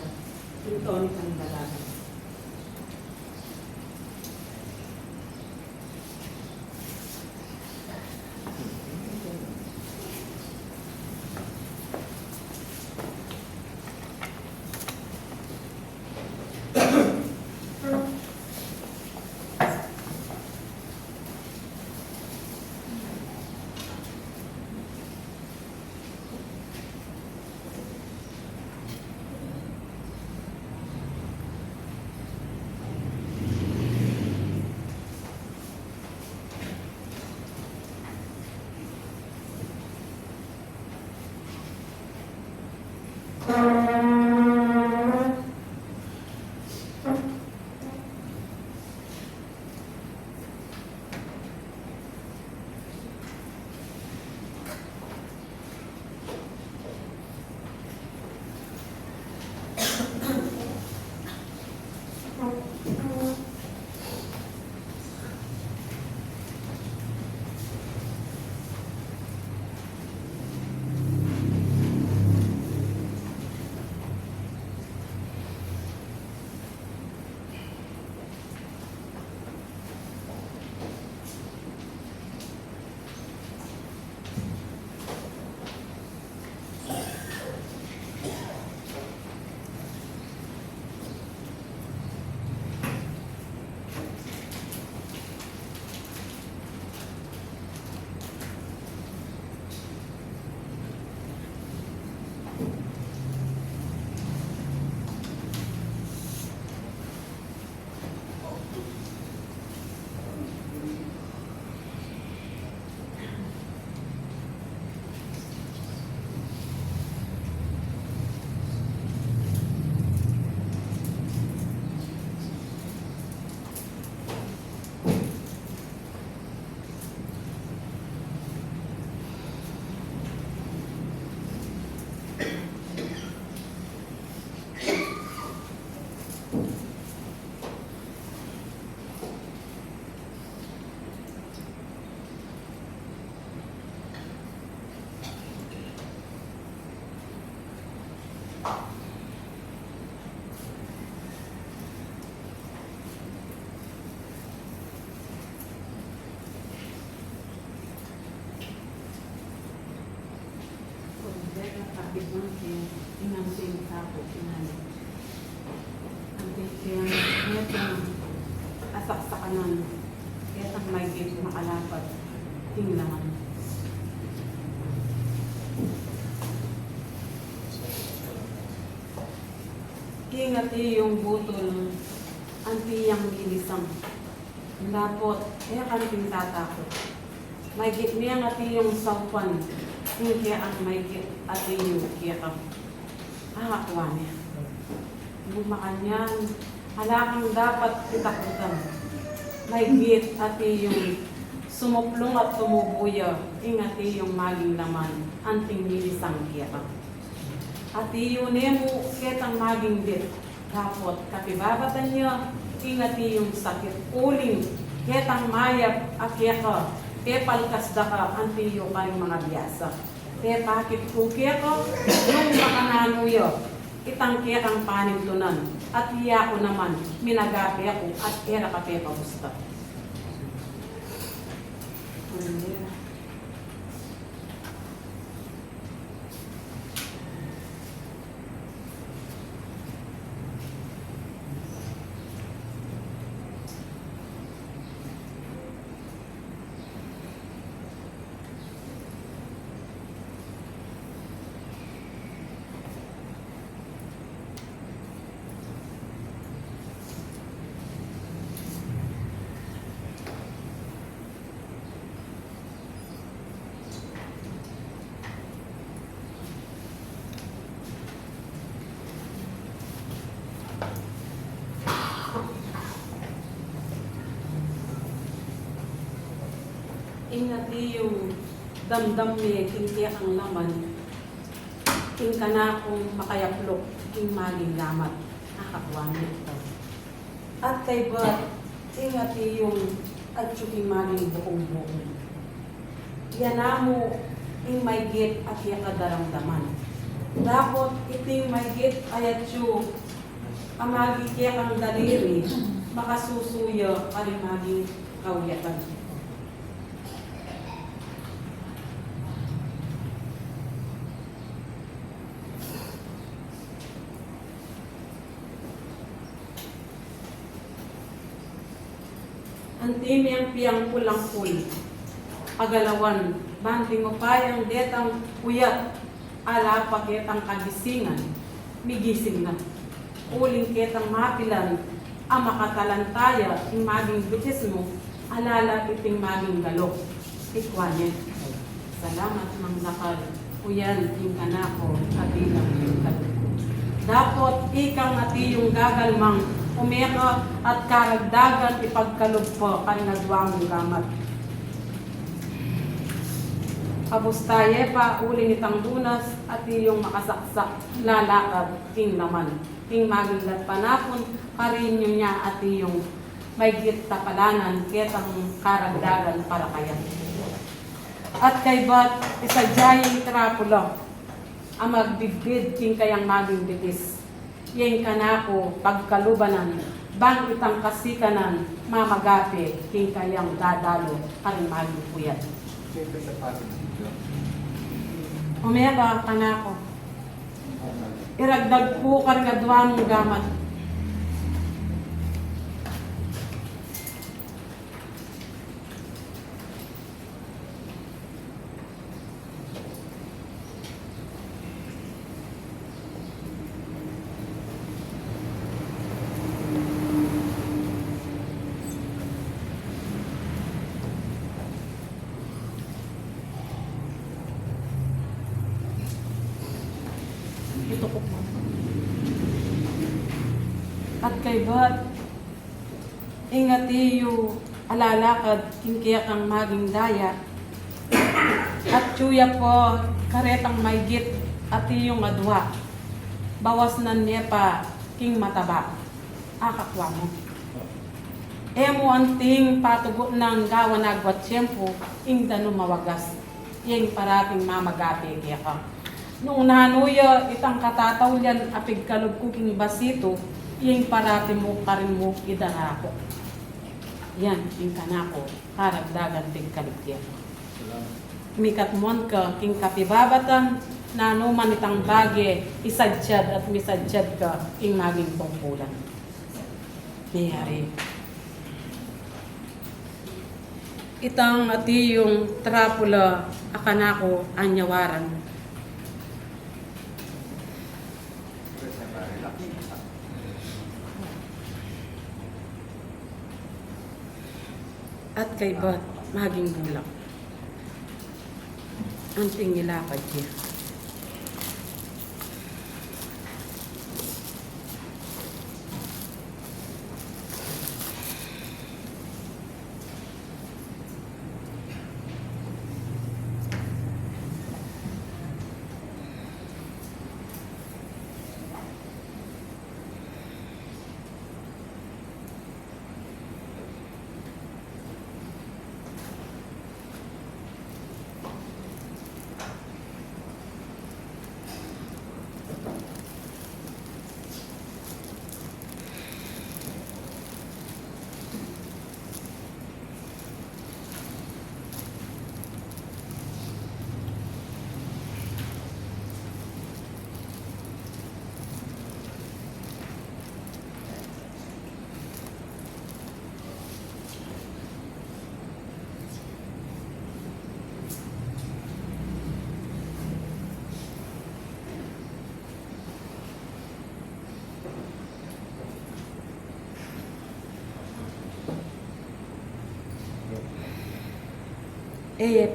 S1: Yung tonic ang dalaga. Asak sa kanan, kaya tak may gate makalapat, tingnan. Ingati yung butol, anti yang ginisang. Dapot, kan tatakot. May git niya nga yung saupan. Hindi ang may git at yung kaya kang akakuha niya. Bumakan yan. Halakang dapat itakutan. May git at yung sumuplong at tumubuya. Ingati yung maging laman. Anting nilisang kaya kang. At yun mo kitang maging dit. Dapot, kapibabatan niya. Ingati yung sakit. Uling, kitang mayap at kaya ka. Palkas da ka, antiyo ka yung mga biyasa. Pakit ko kaya ko, nung makananuyo, itang kaya kang panintunan. At iya ko naman, minagapi ako, at era ka pagusta. Ingati yung damdam niya, kintiyak ang laman, king ka na kung makayaplok, king maging gamat, nakakuha niya ito. At kay ba, ingati yung at yung maging bukong-bukong. Yan na mo, ing may git at yung kadaramdaman. Dapat iting may git ayat yung amagi kaya kang daliri, makasusuyo ka rin maging kawyatan. Antimi ang piyang pulang-pul. Pagalawan, banding mo payang detang uyat, ala paketang kagisingan, migising na. Uling ketang mapilan, ang makatalantaya, yung maging bitis mo, alala iting maging galok. Ikwanyan. Salamat ng lakal, uyan yung kanako, kabilang yung kaluko. Dapat ikang ati yung gagalmang, umeka at karagdagan ipagkalugpo kay nagwang gamat. Kabustaye pa uli nitang dunas at iyong makasaksak lalakad king naman. King magilat panapon karinyo niya at iyong may gita palanan ketang karagdagan para kayan. At kay bat isadyayang trapulo ang magbibid king kayang maging bitis. Yang kanako pagkalubanan, bang itang kasikanan, mamagapi, king kayang dadalo, karing maging puyat. Umeka kanako. Iragdag po karing adwa mong gamat. Itukok mo. At kay bat, ingati yu alalakad, kingkiyak ang maging daya. At tsuya po, karetang may git, at iyong adwa. Bawas na niya pa, king mataba. Akakwa mo. Emo anting patugo ng gawa nagwat siyempo, ing dano mawagas. Yang parating mamagapi kaya ka. Noong nanuya, itang katataw yan, apig kalugkuking basito, yung parati mo, karin mo, idarako. Yan, yung kanako, karagdagan tig kaligyan. Mikat mon ka, king kapibabatan, nanuman itang bagi, isadsyad at misadsyad ka, king maging tungkulan. Mayari. Itang ati yung trapula, akanako, anyawaran. kay bat maging bulak. Anting ilapad niya.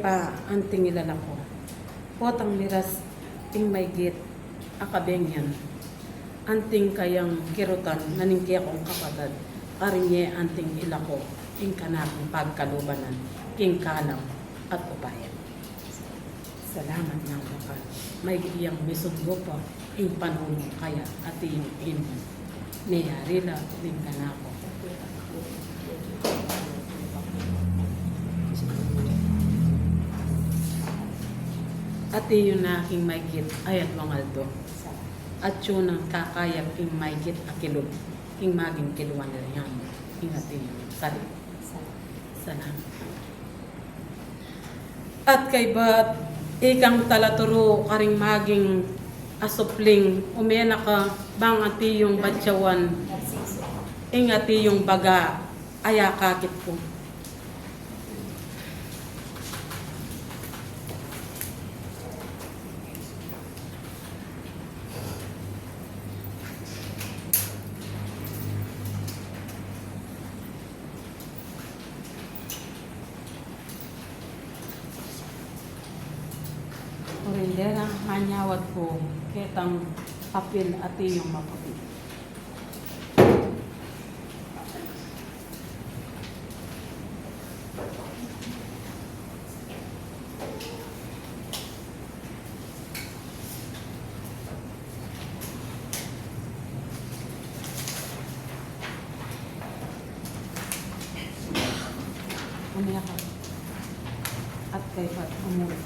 S1: Pa anting ilala ko. Potang miras ting may git akabengyan. Anting kayang kirutan naningki akong kapatid. Karinye anting ilako ing kanakong pagkalubanan king kalam at upayan. Salamat ng wakal. May iyang misudgo pa ing panahon kaya at iyong iman. Niyarila ning kanako. At yun na aking maigit ayat mangaldo. At yun ang kakayap king maigit akilog. King maging kiluan na yan. Ingat yun. Salit. Salamat. At kay bat, ikang talaturo karing maging asupling. Umena ka bang ati yung batyawan. Ingati yung baga. Ayakakit ko. Orindera, manyawad ko, ketang papel at iyong maputi. Umiyak ka. At kay Pat, umuwi.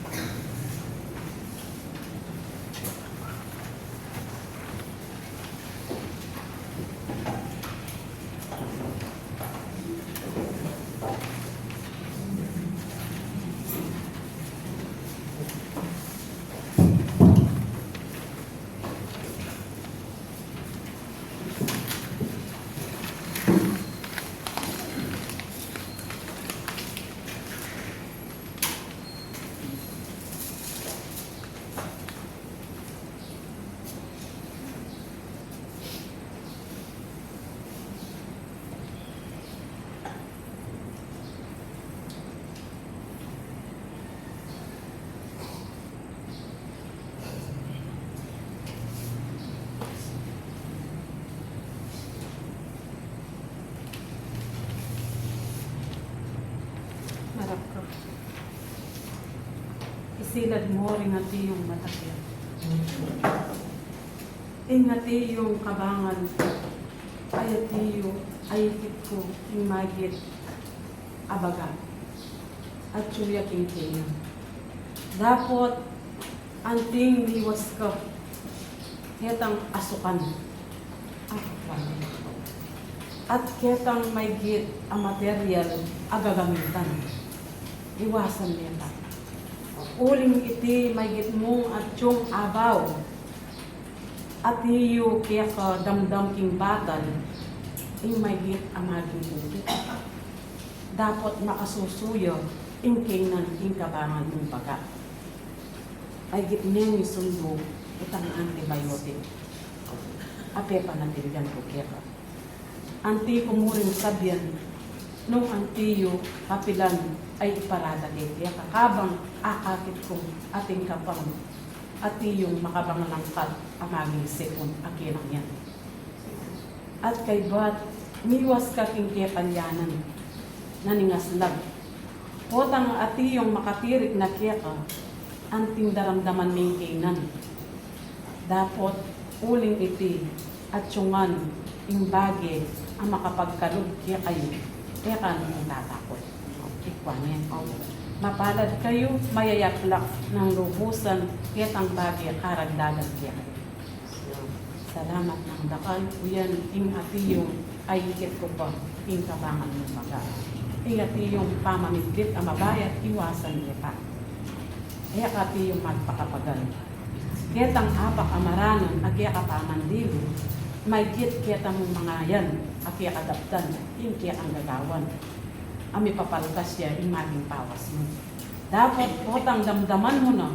S1: Marap ka. Isilad mo rin ati yung matakyan. Ingati yung kabangan. Ayatiyo, ayikit ko, yung magit, abaga. At suya king kayo. Dapat, anting liwas ka. Ketang asukan. At ketang may git ang material agagamitan. Iwasan niya ta. Uling iti may git mong at yung abaw. At iyo kaya ka damdam king batal. Ing may git ang maging tubig. Dapat makasusuyo ing kainan ing kabangan mong baga. Ay git niya ni sundo itang antibiotic. Ape pa natin dyan ko kaya ka. Anti kumuring sabyan, nung ang tiyo kapilan ay iparada kaya kakabang akakit kong ating kapang at tiyong makabangalangkat ang maging sipon akinang yan. At kay bat, miwas ka king kepanyanan, naningaslag. Potang ati yung makatirik na keka, anting daramdaman ning kainan. Dapot, uling iti, at syungan, imbage, ang makapagkalog kaya kayo, kaya nung tatakot. Ikwanin. Mapalad kayo, mayayaklak ng lubusan, ketang bagay, karagdagan kaya. Salamat ng dakal, uyan, ing atiyong ay higit ko pa, ing kabangan ng maga. Ing atiyong pamamidlit ang mabayat, iwasan niya pa. Kaya katiyong magpakapagal. Ketang apak amaranon, agya kapamandilo, may git ketang mga yan, agya kadaptan, ing kaya ang gagawan. Ami papalkas siya, ing maging pawas mo. Dapat potang damdaman mo na,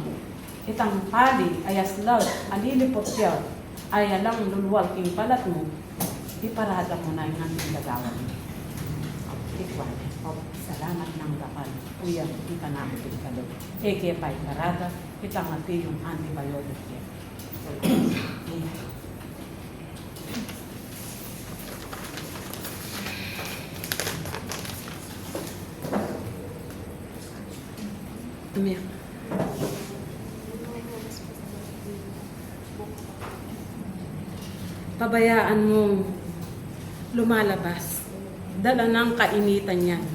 S1: itang pali, ayaslaw, alilipot siya, ay alang lulwal king palat mo, iparada mo na yung hanggang gagawan mo. Ikwan, salamat ng dakal. Uyan, kita namin yung kalog. Eke pa iparada, kita ngati yung antibiotic yan. Amen. Pabayaan mong lumalabas, dala ng kainitan yan.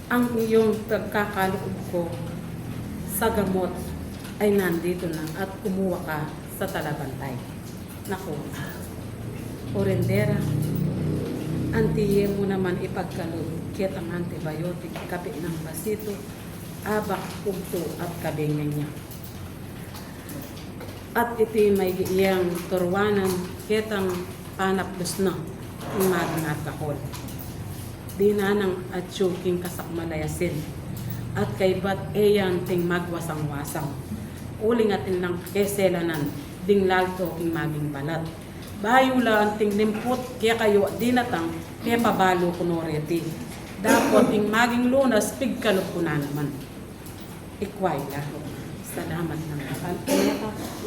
S1: Ang iyong pagkakaloob ko sa gamot ay nandito na at kumuha ka sa talabantay. Naku, orendera, antiye mo naman ipagkaloob, kit ang antibiotic, kape ng basito, abak, pugto at kabingan niya. At iti may iyang turwanan, ketang panaplos na, yung magangat kakol. Di na nang atsuking kasakmalayasin, at kay bat eyang ting magwasang-wasang. Uling atin lang keselanan, ding lalto king maging balat. Bayo lang ting limpot, kaya kayo di natang, kaya pabalo kunoreti. Dapat ing maging lunas, pigkalog ko na naman. Ikway lang. Salamat ng kapal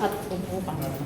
S1: at upupang ito.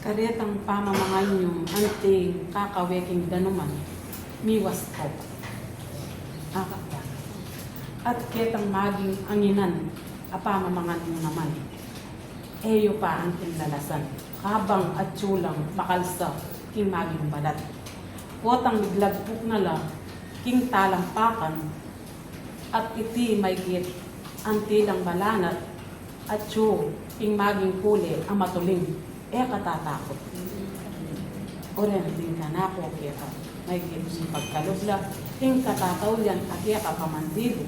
S1: Karetang pamamangal nyo, anting kakaweking danuman, miwas ko. Akakya. At ketang maging anginan, apamamangal mo naman. Eyo pa anting lalasan, habang at tsulang makalsa, king maging balat. Kotang miglagpuk na la, king talampakan, at iti may git, antilang balanat, at tsu, king maging kuli, ang matuling. Katatakot. Oren din ka na po kaya ka. May gipsi pagkalubla. Ting katataw yan kaya ka pamandido.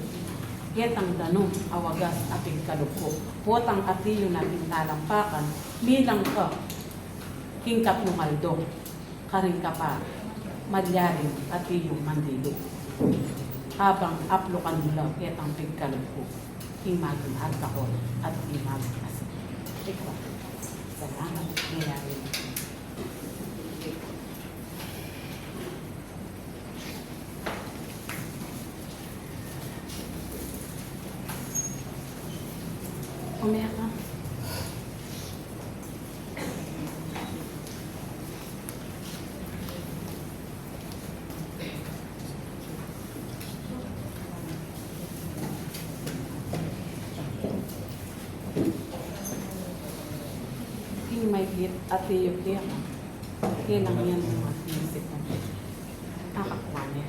S1: Ketang danong awagas ating kalubko. Potang atiyo na talampakan. Bilang ka. King katnungaldo. Karing ka pa. Madyaring atiyong mandido. Habang aplokan nila ketang pigkalubko. King maging alkahol at king maging asin. Ikaw. Salamat. Niyari. Umiyak ka. May git at iyok kaya kailang yan ng mga pinisip ko. Nakakuha niya.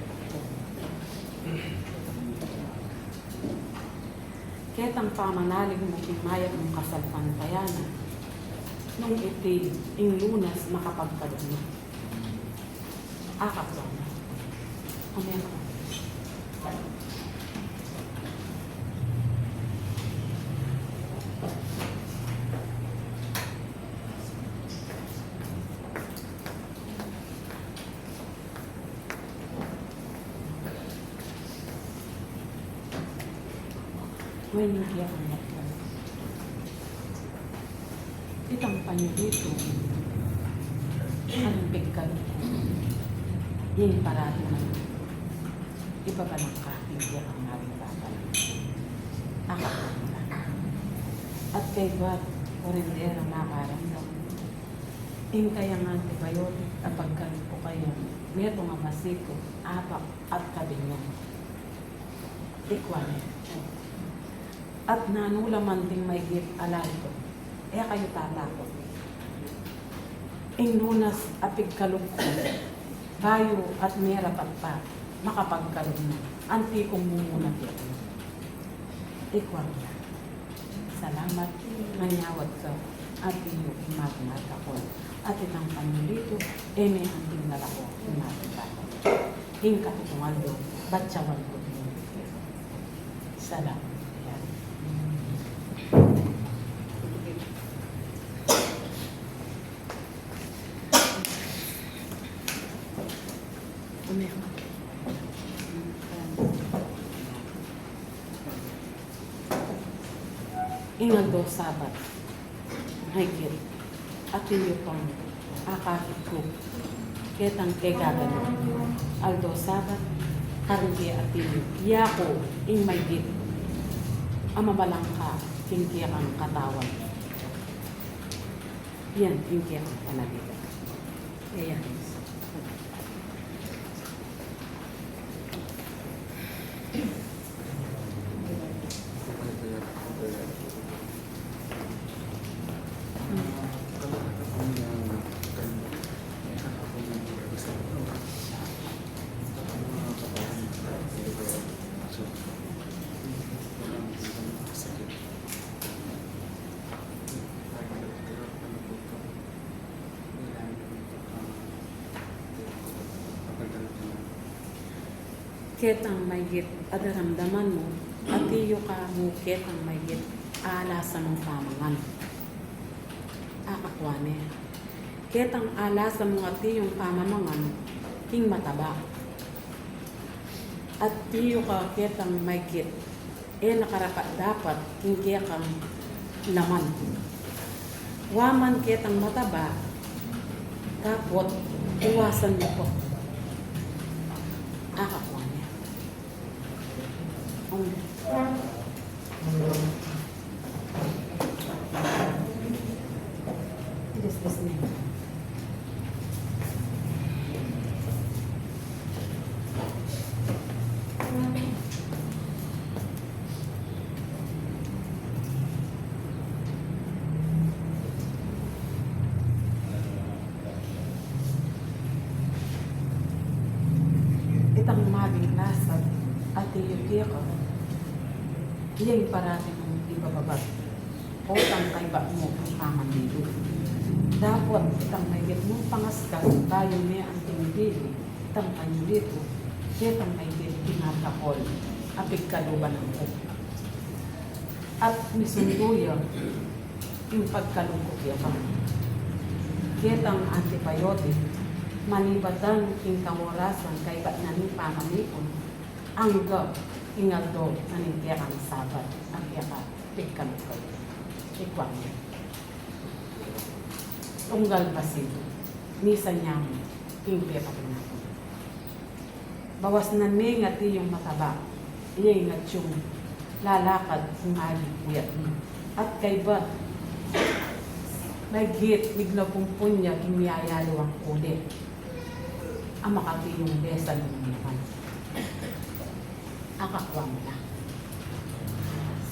S1: Ketang pamanalig mo kimayag mong kasalpantayanan nung iti ing lunas makapagkalog mo. Akakuha niya. Umero. May hindi ako nakon. Itang panyo dito. Anong bigkal ko? Yung parado na iba ba ng hindi ang namin babal. Akapagula. At kay God, orindera nakaramdam. Yung kayang antibiotic, apagkalit po kayo, neto nga masiko, apak at kabinyan. Ikwan. At nanulaman ding may git alay ko. Eh kayo tatakot. Ing lunas apig kalog ko, bayo at mera pa, makapagkalog na. Anti kong mumuna dito. Ikwan. Salamat, nganyawad ka, at iyo imaginat ako. At itang panulito, may anting nalako, imaginat ako. Ing katutungan do, batsawan ko din. Salamat. Yan. Ingal do sabat, higit, at iyo pang akakit ko, ketang kegagan, aldo sabat, karunti at iyo, yako, ing may git, amabalang ka, kingkiyak ang katawan. Yan, kingkiyak ang panagit. Ayan. Ketang maygit adaramdaman mo, at iyo ka mo ketang maygit alasa mong pamangan. Akakwane. Ketang alasa mong at iyong pamamangan, king mataba. At iyo ka ketang maygit, nakarapat dapat king kaya kang laman. Waman ketang mataba, kapot, iwasan mo po. Akakwane. Just listening. Itang maging lasag at iyuti ko. Iyang parati mong ibababag. O tang kaiba mo ang kaman dito. Dapat itang maigit mong pangaskas tayo niya ang tinibili. Itang kanyo dito. Itang maigit pinatakol. Apig kaluban ng ko. At misunduya yung pagkalungkot yaman. Kitang antibiotic. Malibatan king kamorasan kay ba't naning pamanipon. Ang gab. Ingal do, naningkaya kang sabat, ang kaya ka, pikkan ko. Ikwang niya. Tunggal basito, misa niya mo, ingkaya ka pinapon. Bawas na may ngati yung mataba, iya yung natsyung lalakad, sumali, kuyat mo. At kay ba, may git, bigla pong punya, kimiyayalo ang kulit. Ang makati yung besan ng naman. Akakwang na.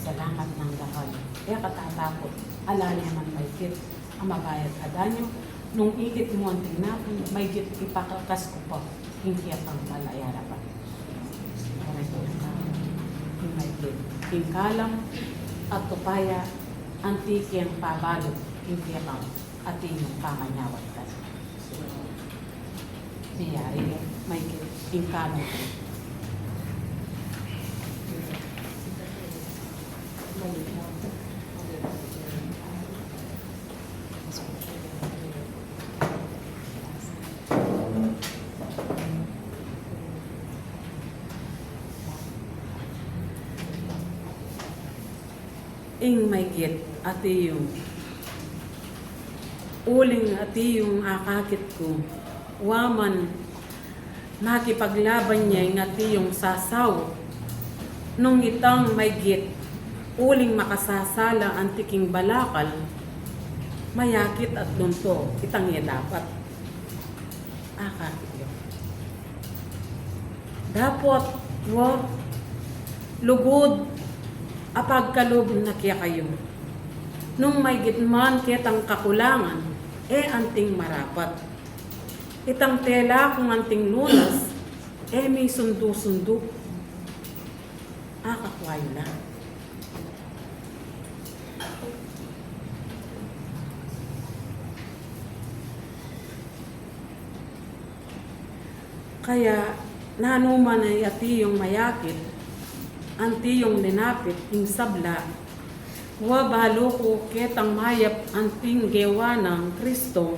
S1: Salamat ng lahat. Kaya katatakot. Ala naman may git. Ang mabayad adanyo. Nung igit mo ang tinapon, may git ipakakas ko pa. Hindi pang malayara pa. May git. Tingkalam at tupaya antiki ang pabalot. Hindi pang ating pamanyawat ka. Niyari may git. Tingkalam ko. ing may git ati yung uling ati yung akakit ko waman makipaglaban niya ing ati yung sasaw nung itang may git uling makasasala antiking balakal mayakit at dunto itang dapat akakit yun dapat lugod apagkalob na kaya kayo. Nung may gitman kitang kakulangan, anting marapat. Itang tela kung anting lunas, may sundo-sundo. Kakwayo na. Kaya, nanuman ay ati yung mayakit, anti yung linapit, yung sabla, balo ko ketang mayap anting gewa ng Kristo,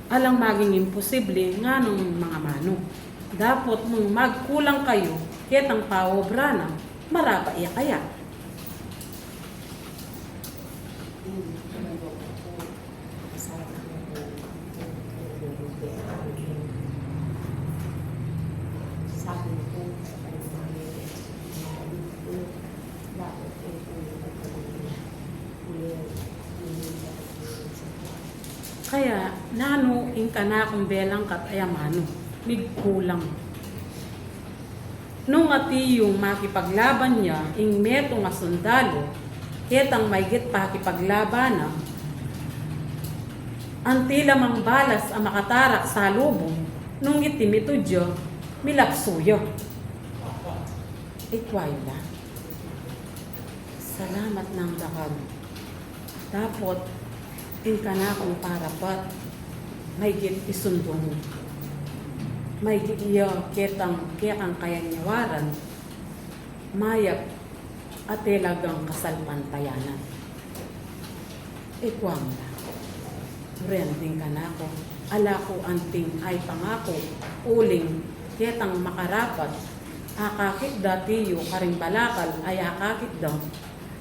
S1: alang maging imposible nga nung mga mano. Dapat nung magkulang kayo, ketang paobra na, marapa iya kaya. Kaya nano ing kana kung belang kat ayamano, migkulang. Nung ati yung makipaglaban niya, ing meto nga sundalo, ketang maygit pakipaglaban na, anti lamang balas ang makatarak sa lubong, nung itimito milapsuyo. Ikwayo na. Salamat ng dakag. Dapat, ing kana kung parapat, may git isundo mo. May git iya ketang kaya nyawaran, mayak at talagang kasalpantayanan. Ikwam na. Branding kana ko. Ala ko anting ay pangako, uling ketang makarapat, akakit datiyo karing balakal ay akakit daw.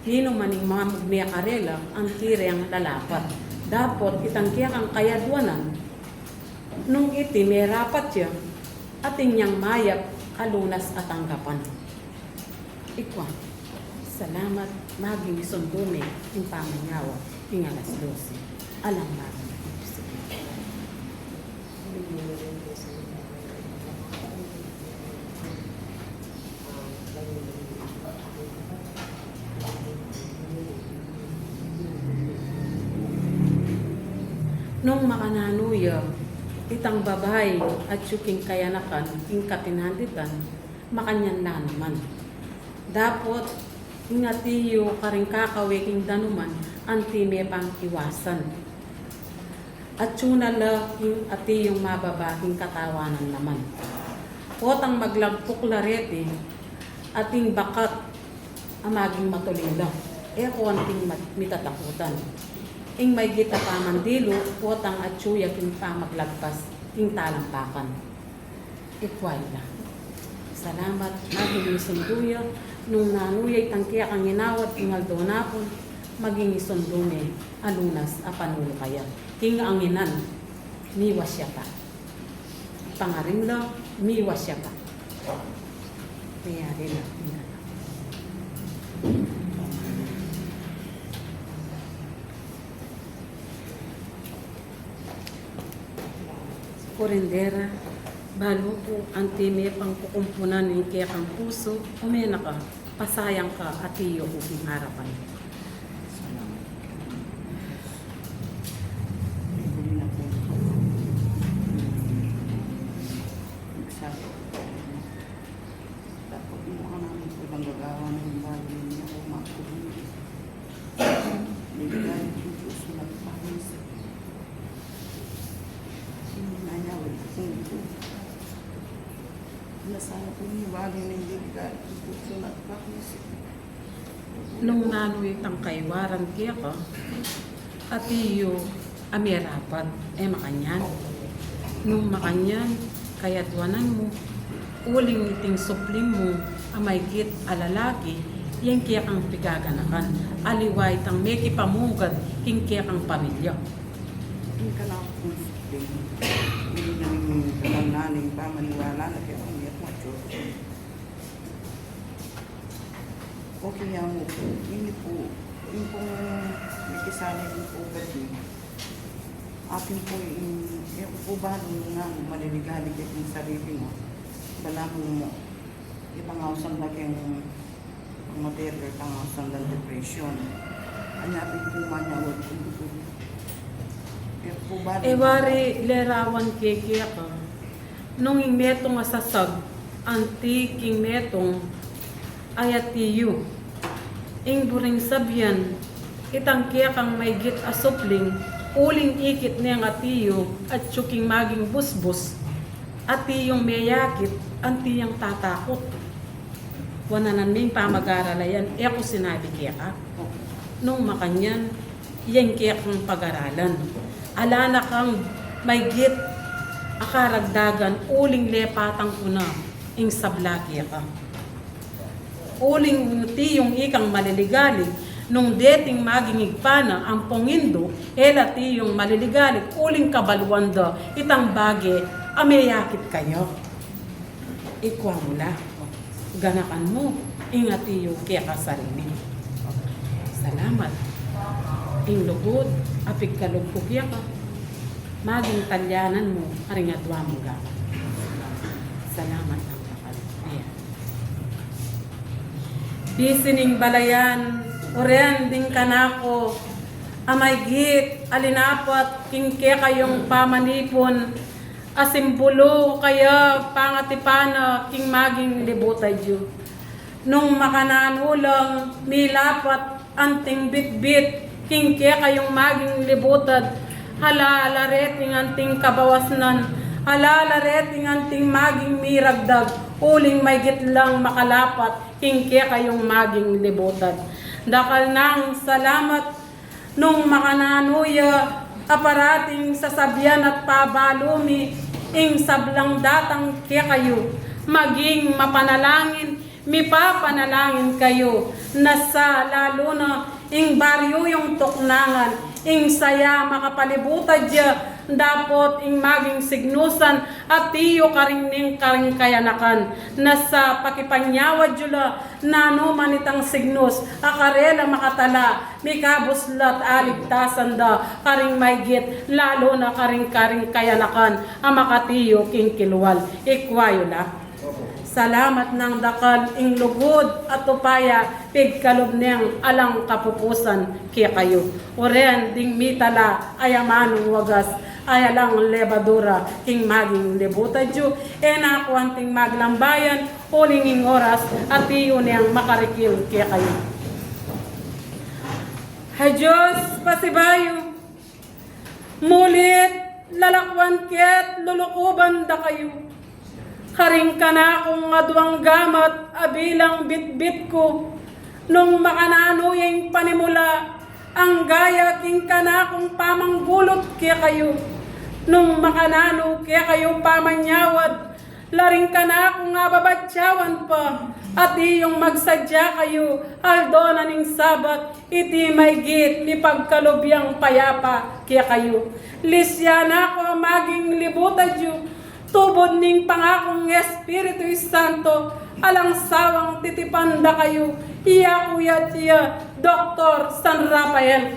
S1: Nino maning mga mugniya karela ang kireng lalapat. Dapat itangkiyak ang kayadwanan. Nung iti may rapat siya, ating niyang mayap alunas at anggapan. Ikwa, salamat maging sundume yung pamanyawa yung alas 12. Alam namin. Nung makananuya, itang babay at yuking kayanakan, ing katinanditan, makanyan na naman. Dapat, ingatiyo karing kakawiking danuman, anti may pang iwasan. At tsunala, ing ati yung mababaking katawanan naman. Potang maglagpok larete, ating bakat, amaging matulila. Ako anting mitatakutan. Ing may gita pa mandilo, potang at tsuya king pa maglagpas, king talampakan. Ikway na. Salamat, maging isunduya, nung nanuyay tangkiya kang inawat, king aldonapon, maging isundume, alunas, apanulo kaya. King anginan, miwas siya pa. Pangarim lang, miwas siya pa. Kaya rin na. Kurendera, balo ko ang time pang kukumpunan ng kaya kang puso, umena ka, pasayang ka at iyo kung harapan.
S4: Dapat mo ka namin po ng gagawa ng bago niya o makuhin. Bigay yung puso na pangis. Nangyawin kung ito. Nasana po niya bagay ng bigay yung puso na pangis.
S1: Nung nanuwi tang kaywaran kaya ka, at iyo amirapan, makanyan. Nung makanyan, kayatwanan mo, uling iting supling mo, amaygit alalaki, Yan kaya kang pigaganakan. Aliway tang may kipamugad, king kaya kang pamilya.
S4: Hindi ka na ako kung hindi namin kalanganing pa maniwala na kaya umiyak macho. Okay yan mo po. Hindi po. Yung pong may kisali din po gabi. Atin po yung po ba nung nga maliligalig yung sarili mo. Bala mo ipangawsan lagi ang material pangawsan ng depression. Anyapin po manyawag po. Po ba
S1: Wari lerawan kaya ka. Nung imetong asasag, antiking metong ayatiyo. Ing buring sabyan, itang kaya kang may git asupling, uling ikit niyang atiyo at tsuking maging busbus, atiyong mayakit, antiyang tatakot. Wananan ming pamag-aralayan, ako sinabi kaya ka. Nung makanyan, yan kaya kang pag-aralan. Alana kang may git, akaragdagan, uling lepatang una, ing sabla kaya ka. Uling ti yung ikang maliligalig, nung dating maging igpana ang pongindo, ela ti yung maliligalig, uling kabalwanda, itang bage, ameyakit kayo. Ikwa mo na, ganakan mo, ingati yung kaya kasarili. Salamat. Ing lugod, apig kalog ko kaya ka. Maging talyanan mo, aringadwa mo ga. Salamat ang bakal. Ayan. Bisining balayan, oren ding kanako, amay git, alinapat, kingke kayong pamanipon, asimbulo kaya pangatipana, king maging libutay Diyo. Nung makananulang, milapat, anting bitbit, kingke kayong maging libutad, halalareting anting kabawasnan, halalareting anting maging miragdag, uling may gitlang makalapat, kingke kayong maging libutan. Dakal nang salamat nung makananuya, aparating sasabihan at pabalumi, ing sablang datang kaya kayo, maging mapanalangin, mipapanalangin kayo, nasa lalo na ing baryo yung tuknangan, ing saya makapalibutan dya, dapot ing maging signusan at tiyo karing kayanakan nasa pakipanyawad jula nano manitang signus akarela makatala mikabuslat aligtasan da karing maygit lalo na karing kayanakan ang makatiyo king kilwal ikwayo la. Salamat ng dakal ing lugod at tupaya pigkalob niyang alang kapupusan kaya kayo. Oren ding mitala ayamanong wagas ayalang lebadura king maging lebuta Diyo ena kuanting maglambayan ulinging oras at iyo niyang makarikil kaya kayo. Hay Diyos pasibayo mulit lalakwan ket lulukuban da kayo. Karing ka na kung adwang gamat abilang bitbit ko nung makananuyeng panimula ang gaya king ka na kung pamanggulot kaya kayo nung makanano kaya kayo pamanyawad laring ka na kung ababatsawan pa at iyong magsadya kayo aldo na ning sabat iti may git ni pagkalubyang payapa kaya kayo lisya na ko maging libutan Diyo tubod ning pangakong Espiritu Santo, alang sawang titipanda kayo, iya kuya tiya, Dr. San Rafael,